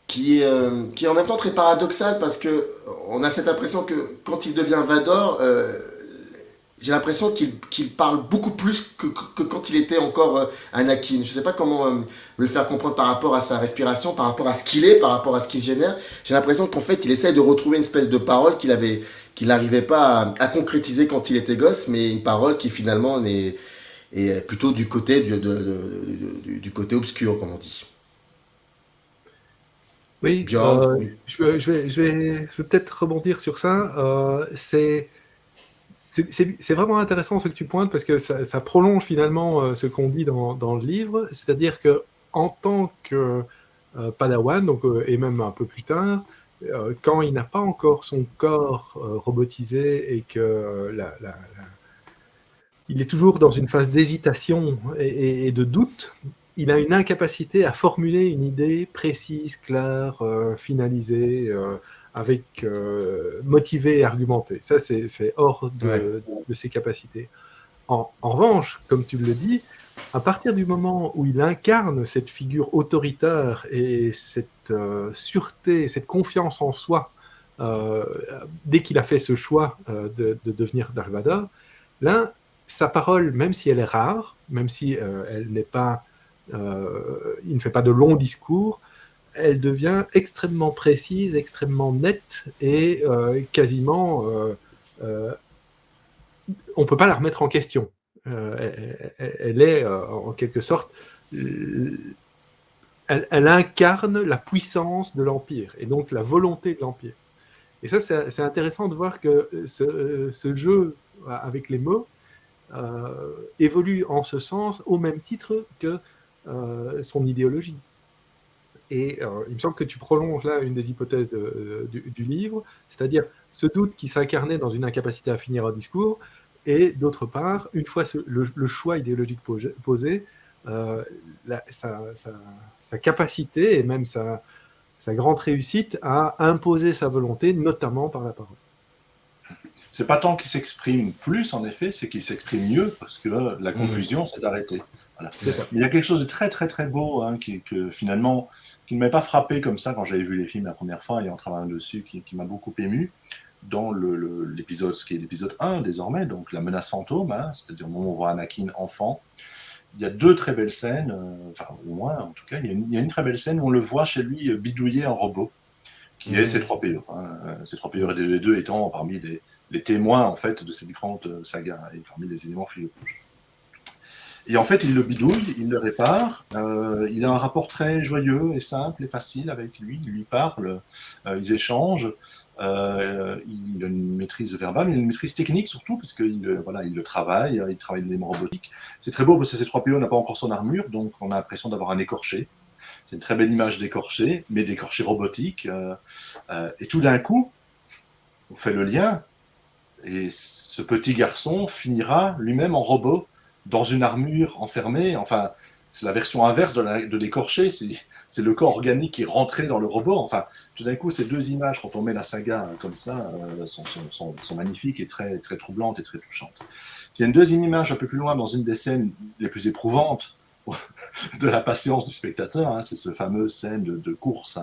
qui est en même temps très paradoxal, parce que on a cette impression que quand il devient Vador, j'ai l'impression qu'il parle beaucoup plus que quand il était encore Anakin. Je ne sais pas comment le faire comprendre par rapport à sa respiration, par rapport à ce qu'il est, par rapport à ce qu'il génère. J'ai l'impression qu'en fait, il essaye de retrouver une espèce de parole qu'il n'arrivait pas à concrétiser quand il était gosse, mais une parole qui finalement est plutôt du côté, du côté obscur, comme on dit. Oui, Bjorn, oui. je vais peut-être rebondir sur ça. C'est vraiment intéressant ce que tu pointes, parce que ça prolonge finalement ce qu'on dit dans le livre, c'est-à-dire que en tant que Padawan, donc, et même un peu plus tard, quand il n'a pas encore son corps robotisé et que il est toujours dans une phase d'hésitation et de doute, il a une incapacité à formuler une idée précise, claire, finalisée, motivée et argumentée. Ça, c'est hors de ses capacités. En revanche, comme tu le dis, à partir du moment où il incarne cette figure autoritaire et cette sûreté, cette confiance en soi, dès qu'il a fait ce choix de devenir Dark Vador, là, sa parole, même si elle est rare, même si elle n'est pas, il ne fait pas de longs discours, elle devient extrêmement précise, extrêmement nette et quasiment, on ne peut pas la remettre en question. Elle est en quelque sorte, elle incarne la puissance de l'Empire et donc la volonté de l'Empire. Et ça, c'est intéressant de voir que ce jeu avec les mots évolue en ce sens au même titre que son idéologie. Et il me semble que tu prolonges là une des hypothèses du livre, c'est-à-dire ce doute qui s'incarnait dans une incapacité à finir un discours, et d'autre part, une fois le choix idéologique posé, sa capacité et même sa grande réussite à imposer sa volonté, notamment par la parole. C'est pas tant qu'il s'exprime plus, en effet, c'est qu'il s'exprime mieux, parce que la confusion s'est arrêtée. Voilà. Mais il y a quelque chose de très très très beau qui ne m'avait pas frappé comme ça quand j'avais vu les films la première fois et en travaillant dessus, qui m'a beaucoup ému dans l'épisode, ce qui est l'épisode 1 désormais, donc la menace fantôme, c'est-à-dire au moment où on voit Anakin enfant. Il y a deux très belles scènes, enfin au moins en tout cas, il y a une très belle scène où on le voit chez lui bidouiller un robot, qui est C-3PO. C-3PO et D2 étant parmi les témoins en fait de ces différentes sagas et parmi les éléments fil rouge. Et en fait, il le bidouille, il le répare, il a un rapport très joyeux et simple et facile avec lui, il lui parle, ils échangent, il a une maîtrise verbale, une maîtrise technique surtout, parce qu'il il travaille l'élément robotique. C'est très beau parce que C-3PO n'a pas encore son armure, donc on a l'impression d'avoir un écorché. C'est une très belle image d'écorché, mais d'écorché robotique. Et tout d'un coup, on fait le lien, et ce petit garçon finira lui-même en robot, dans une armure enfermée. Enfin, c'est la version inverse de l'écorché, c'est le corps organique qui est rentré dans le robot. Enfin, tout d'un coup, ces deux images, quand on met la saga comme ça, sont magnifiques et très, très troublantes et très touchantes. Il y a une deuxième image un peu plus loin, dans une des scènes les plus éprouvantes de la patience du spectateur, c'est ce fameux scène de course,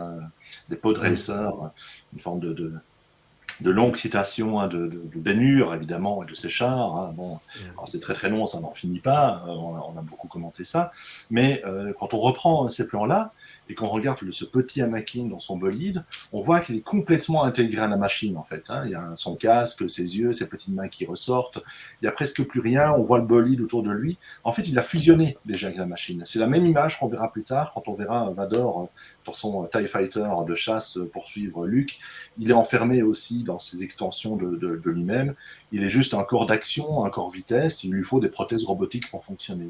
des pod racers, une forme de longues citations de Bénur, évidemment, et de ses chars. Alors c'est très très long, ça n'en finit pas, on a beaucoup commenté ça. Mais quand on reprend ces plans-là, et qu'on regarde ce petit Anakin dans son bolide, on voit qu'il est complètement intégré à la machine, en fait. Il y a son casque, ses yeux, ses petites mains qui ressortent. Il n'y a presque plus rien, on voit le bolide autour de lui. En fait, il a fusionné déjà avec la machine. C'est la même image qu'on verra plus tard, quand on verra Vador dans son TIE Fighter de chasse poursuivre Luke. Il est enfermé aussi dans ses extensions de lui-même. Il est juste un corps d'action, un corps vitesse. Il lui faut des prothèses robotiques pour fonctionner.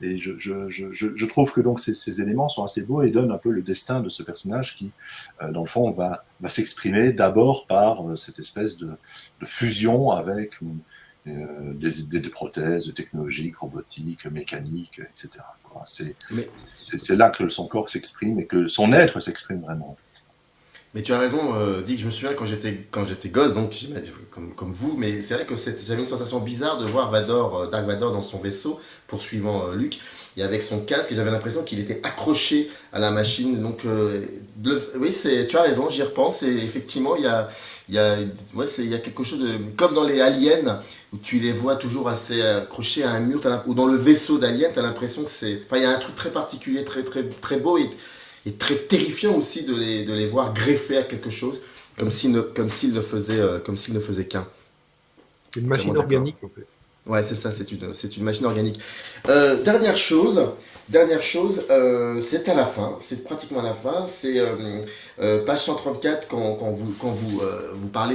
Et je trouve que donc ces éléments sont assez beaux et donnent un peu le destin de ce personnage qui, dans le fond, va s'exprimer d'abord par cette espèce de fusion avec des prothèses technologiques, robotiques, mécaniques, etc. quoi. Mais, C'est là que son corps s'exprime et que son être s'exprime vraiment. mais tu as raison, Dick, je me souviens quand j'étais gosse, donc comme vous, mais c'est vrai que j'avais une sensation bizarre de voir Dark Vador dans son vaisseau, poursuivant Luke, et avec son casque, et j'avais l'impression qu'il était accroché à la machine. Donc, oui, tu as raison, j'y repense, et effectivement, il y a quelque chose de. Comme dans les aliens, où tu les vois toujours assez accrochés à un mur, ou dans le vaisseau d'Alien, tu as l'impression que c'est. Enfin, il y a un truc très particulier, très, très, très beau, et très terrifiant aussi de les voir greffés à quelque chose, comme s'ils ne faisaient qu'un. Une machine organique, en fait. Ouais, c'est ça, c'est une machine organique. Dernière chose, c'est à la fin, c'est pratiquement à la fin, c'est page 134 quand vous parlez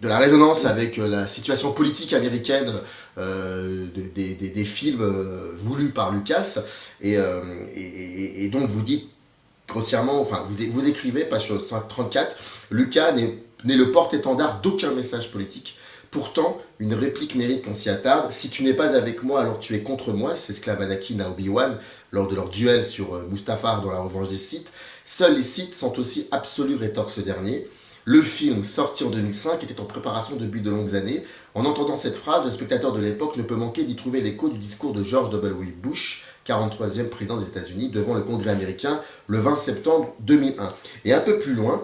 de la résonance avec la situation politique américaine des films voulus par Lucas, et donc vous dites grossièrement, enfin vous écrivez, page 134, Lucas n'est le porte-étendard d'aucun message politique. Pourtant, une réplique mérite qu'on s'y attarde. Si tu n'es pas avec moi, alors tu es contre moi, s'exclame Anakin à Obi-Wan lors de leur duel sur Mustafar dans la revanche des Sith. Seuls les Sith sont aussi absolus, rétorque ce dernier. Le film, sorti en 2005, était en préparation depuis de longues années. En entendant cette phrase, le spectateur de l'époque ne peut manquer d'y trouver l'écho du discours de George W. Bush, 43e président des États-Unis, devant le Congrès américain le 20 septembre 2001. Et un peu plus loin,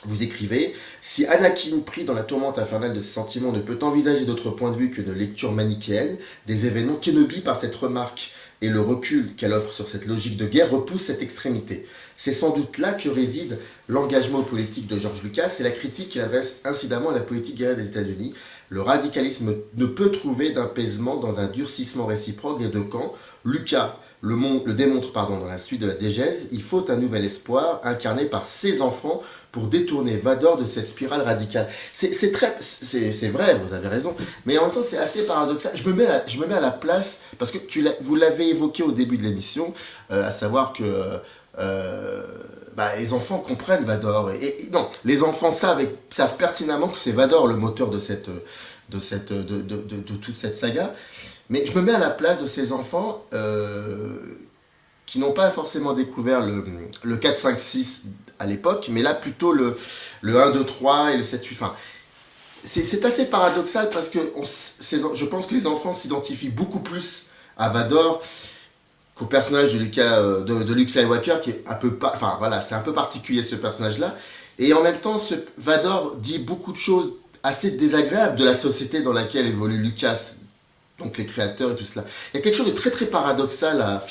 vous écrivez « Si Anakin, pris dans la tourmente infernale de ses sentiments, ne peut envisager d'autre point de vue qu'une lecture manichéenne des événements, Kenobi, par cette remarque et le recul qu'elle offre sur cette logique de guerre, repousse cette extrémité. C'est sans doute là que réside l'engagement politique de George Lucas et la critique qu'il adresse incidemment à la politique guerrière des États-Unis. Le radicalisme ne peut trouver d'apaisement dans un durcissement réciproque des deux camps. Lucas le démontre dans la suite de la diégèse. Il faut un nouvel espoir incarné par ses enfants pour détourner Vador de cette spirale radicale. C'est vrai, vous avez raison, mais en même temps c'est assez paradoxal. Je me mets à la place, parce que vous l'avez évoqué au début de l'émission, à savoir que les enfants comprennent Vador. Non, les enfants savent pertinemment que c'est Vador le moteur de toute cette saga. Mais je me mets à la place de ces enfants qui n'ont pas forcément découvert le 4, 5, 6 à l'époque, mais là plutôt le 1, 2, 3 et le 7, 8. Enfin, c'est assez paradoxal parce que je pense que les enfants s'identifient beaucoup plus à Vador qu'au personnage de Luke Skywalker, qui est un peu c'est un peu particulier ce personnage-là. Et en même temps, ce Vador dit beaucoup de choses assez désagréables de la société dans laquelle évolue Lucas, donc les créateurs et tout cela. Il y a quelque chose de très très paradoxal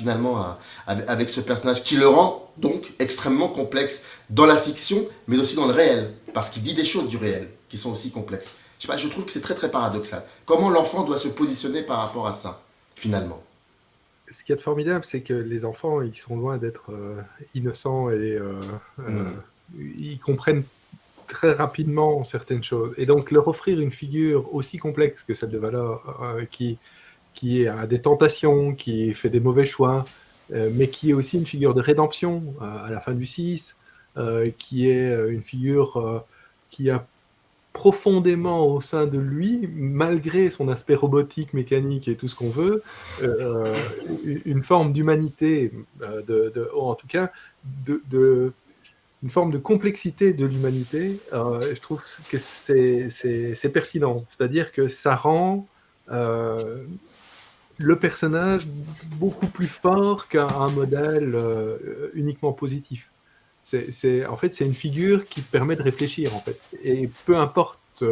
avec ce personnage qui le rend donc extrêmement complexe dans la fiction, mais aussi dans le réel, parce qu'il dit des choses du réel qui sont aussi complexes. Je sais pas, je trouve que c'est très très paradoxal. Comment l'enfant doit se positionner par rapport à ça, finalement? Ce qui est formidable, c'est que les enfants, ils sont loin d'être innocents et ils comprennent très rapidement certaines choses. Et donc, leur offrir une figure aussi complexe que celle de Vador, qui a des tentations, qui fait des mauvais choix, mais qui est aussi une figure de rédemption à la fin du 6, qui est une figure qui a profondément au sein de lui, malgré son aspect robotique, mécanique et tout ce qu'on veut, une forme d'humanité, en tout cas, une forme de complexité de l'humanité. Je trouve que c'est pertinent. C'est-à-dire que ça rend le personnage beaucoup plus fort qu'un modèle uniquement positif. En fait, c'est une figure qui permet de réfléchir, en fait. Et peu importe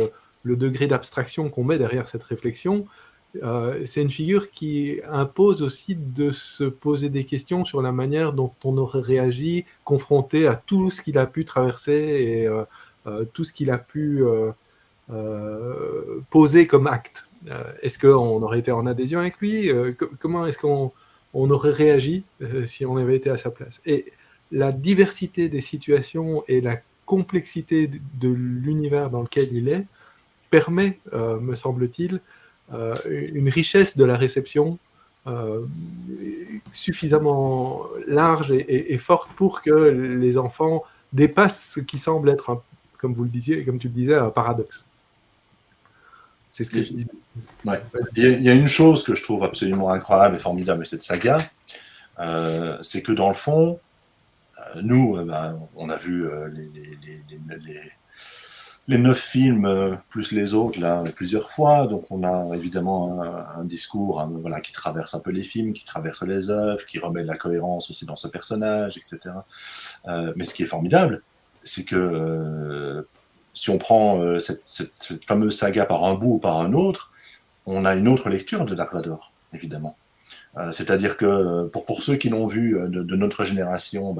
le degré d'abstraction qu'on met derrière cette réflexion, c'est une figure qui impose aussi de se poser des questions sur la manière dont on aurait réagi confronté à tout ce qu'il a pu traverser et tout ce qu'il a pu poser comme acte. Est-ce qu'on aurait été en adhésion avec lui? Comment est-ce qu'on aurait réagi si on avait été à sa place? Et la diversité des situations et la complexité de l'univers dans lequel il est permet, me semble-t-il, une richesse de la réception euh, suffisamment large et forte pour que les enfants dépassent ce qui semble être, comme vous le disiez, comme tu le disais, un paradoxe. C'est ce que je dis. Ouais. Il y a une chose que je trouve absolument incroyable et formidable avec cette saga, c'est que dans le fond, nous, on a vu les 9 films plus les autres là plusieurs fois, donc on a évidemment un discours voilà, qui traverse un peu les films, qui traverse les œuvres, qui remet de la cohérence aussi dans ce personnage, etc. Mais ce qui est formidable, c'est que si on prend cette fameuse saga par un bout ou par un autre, on a une autre lecture de Dark Vador, évidemment. C'est-à-dire que pour ceux qui l'ont vu de notre génération,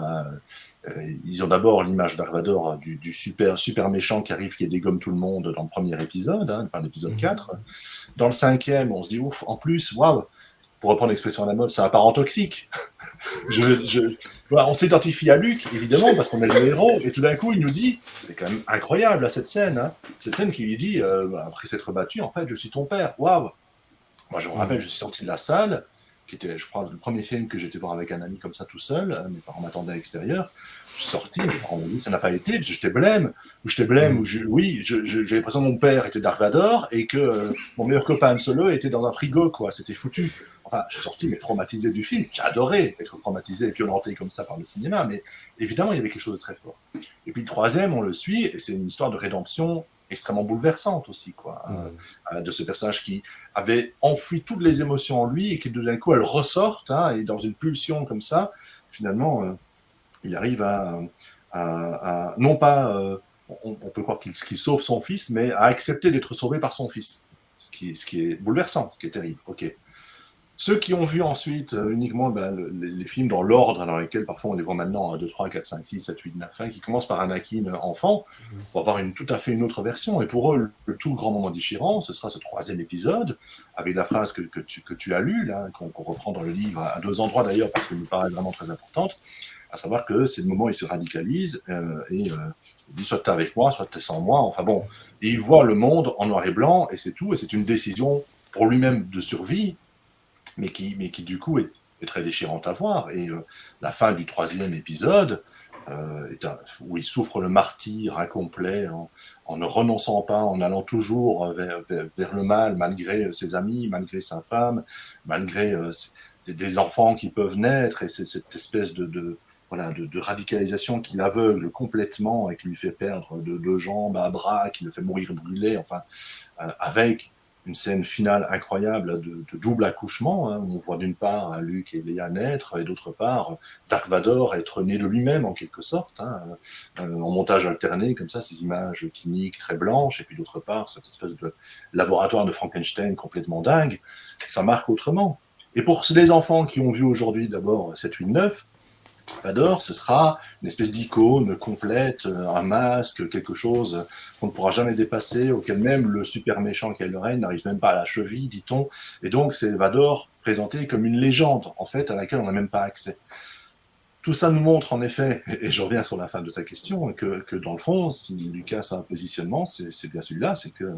ils ont d'abord l'image de Dark Vador du super méchant qui arrive, qui dégomme tout le monde dans le premier épisode, enfin l'épisode 4. Dans le 5e, on se dit ouf, en plus, waouh, pour reprendre l'expression à la mode, c'est un parent toxique. Voilà, on s'identifie à Luke, évidemment, parce qu'on est le héros, et tout d'un coup, il nous dit, c'est quand même incroyable là, cette scène qui lui dit, après s'être battu, en fait, je suis ton père, waouh. Moi, je me rappelle, je suis sorti de la salle, qui était, je crois, le premier film que j'étais voir avec un ami comme ça tout seul. Mes parents m'attendaient à l'extérieur. Je suis sorti, mes parents m'ont dit ça n'a pas été, parce que j'étais blême, oui, j'ai l'impression que mon père était Dark Vador et que mon meilleur copain Han Solo était dans un frigo, quoi. C'était foutu. Enfin, je suis sorti, mais traumatisé du film. J'ai adoré être traumatisé et violenté comme ça par le cinéma, mais évidemment, il y avait quelque chose de très fort. Et puis le troisième, on le suit, et c'est une histoire de rédemption extrêmement bouleversante aussi, quoi, de ce personnage qui avait enfoui toutes les émotions en lui et qui d'un coup elles ressortent, et dans une pulsion comme ça, finalement, il arrive à non pas, on peut croire qu'il sauve son fils, mais à accepter d'être sauvé par son fils, ce qui est bouleversant, ce qui est terrible. Ok. Ceux qui ont vu ensuite uniquement les films dans l'ordre dans lesquels parfois on les voit maintenant 1, 2, 3, 4, 5, 6, 7, 8, 9, qui commencent par Anakin enfant, pour avoir tout à fait une autre version. Et pour eux, le tout grand moment déchirant, ce sera ce 3e épisode, avec la phrase que tu as lue, là, qu'on reprend dans le livre, à 2 endroits d'ailleurs, parce qu'elle me paraît vraiment très importante, à savoir que c'est le moment où il se radicalise, il dit soit t'es avec moi, soit t'es sans moi, enfin bon. Et il voit le monde en noir et blanc, et c'est tout, et c'est une décision pour lui-même de survie, mais qui du coup est très déchirante à voir. Et la fin du 3e épisode, où il souffre le martyre incomplet en ne renonçant pas, en allant toujours vers le mal, malgré ses amis, malgré sa femme, malgré des enfants qui peuvent naître, et c'est cette espèce de radicalisation qui l'aveugle complètement et qui lui fait perdre de jambes à bras, qui le fait mourir brûlé, enfin, avec une scène finale incroyable de double accouchement. On voit d'une part Luke et Leia naître, et d'autre part Dark Vador être né de lui-même en quelque sorte, en montage alterné comme ça, ces images cliniques très blanches, et puis d'autre part cette espèce de laboratoire de Frankenstein complètement dingue. Ça marque autrement. Et pour les enfants qui ont vu aujourd'hui d'abord 7, 8, 9, Vador, ce sera une espèce d'icône complète, un masque, quelque chose qu'on ne pourra jamais dépasser, auquel même le super méchant Kylo Ren n'arrive même pas à la cheville, dit-on. Et donc, c'est Vador présenté comme une légende, en fait, à laquelle on n'a même pas accès. Tout ça nous montre, en effet, et je reviens sur la fin de ta question, que dans le fond, si Lucas a un positionnement, c'est bien celui-là, c'est que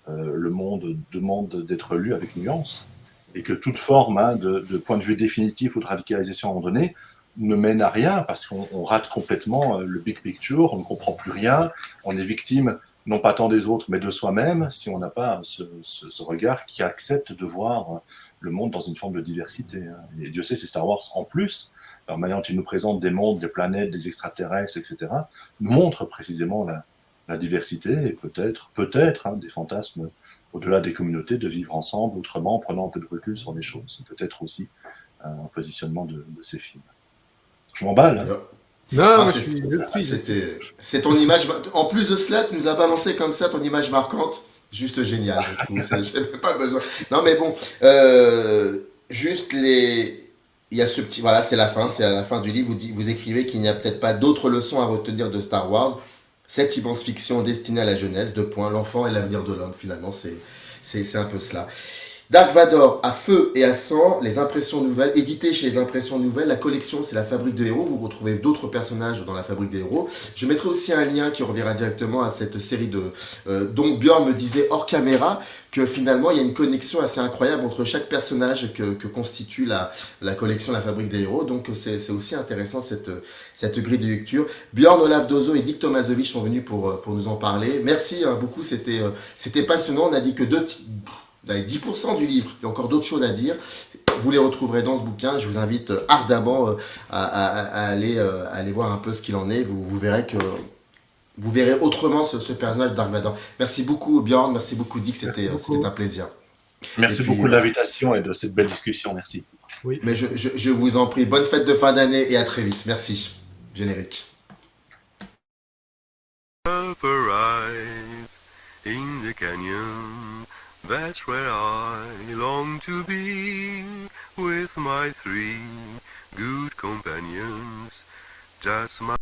le monde demande d'être lu avec nuance, et que toute forme de point de vue définitif ou de radicalisation à un moment donné ne mène à rien, parce qu'on rate complètement le big picture, on ne comprend plus rien, on est victime non pas tant des autres, mais de soi-même, si on n'a pas ce regard qui accepte de voir le monde dans une forme de diversité. Et Dieu sait, c'est Star Wars en plus, alors maintenant il nous présente des mondes, des planètes, des extraterrestres, etc., nous montre précisément la diversité, et peut-être des fantasmes au-delà des communautés, de vivre ensemble autrement, en prenant un peu de recul sur les choses. C'est peut-être aussi un positionnement de ces films. Je m'emballe. Non, c'est ton image. En plus de cela, tu nous as balancé comme ça ton image marquante. Juste génial, je trouve. J'ai pas besoin. Non, mais bon, juste il y a ce petit, voilà, c'est la fin, c'est à la fin du livre. Vous écrivez qu'il n'y a peut-être pas d'autres leçons à retenir de Star Wars. Cette immense fiction destinée à la jeunesse, l'enfant et l'avenir de l'homme. Finalement, c'est un peu cela. Dark Vador à feu et à sang, les impressions nouvelles, édité chez les impressions nouvelles. La collection, c'est la Fabrique de Héros. Vous retrouvez d'autres personnages dans la Fabrique des Héros. Je mettrai aussi un lien qui reviendra directement à cette série dont Björn me disait hors caméra que finalement il y a une connexion assez incroyable entre chaque personnage que constitue la collection La Fabrique des Héros. Donc c'est aussi intéressant cette grille de lecture. Björn, Olaf Dozo et Dick Tomasovic sont venus pour nous en parler. Merci beaucoup, c'était passionnant. On a dit que 10% du livre. Il y a encore d'autres choses à dire. Vous les retrouverez dans ce bouquin. Je vous invite ardemment à aller voir un peu ce qu'il en est. Vous verrez autrement ce personnage Dark Vador. Merci beaucoup Björn, merci beaucoup Dick, c'était un plaisir. Merci beaucoup de l'invitation et de cette belle discussion, merci. Oui. Mais je vous en prie, bonne fête de fin d'année et à très vite. Merci. Générique. Upper eyes in the canyon, that's where I long to be, with my 3 good companions, just my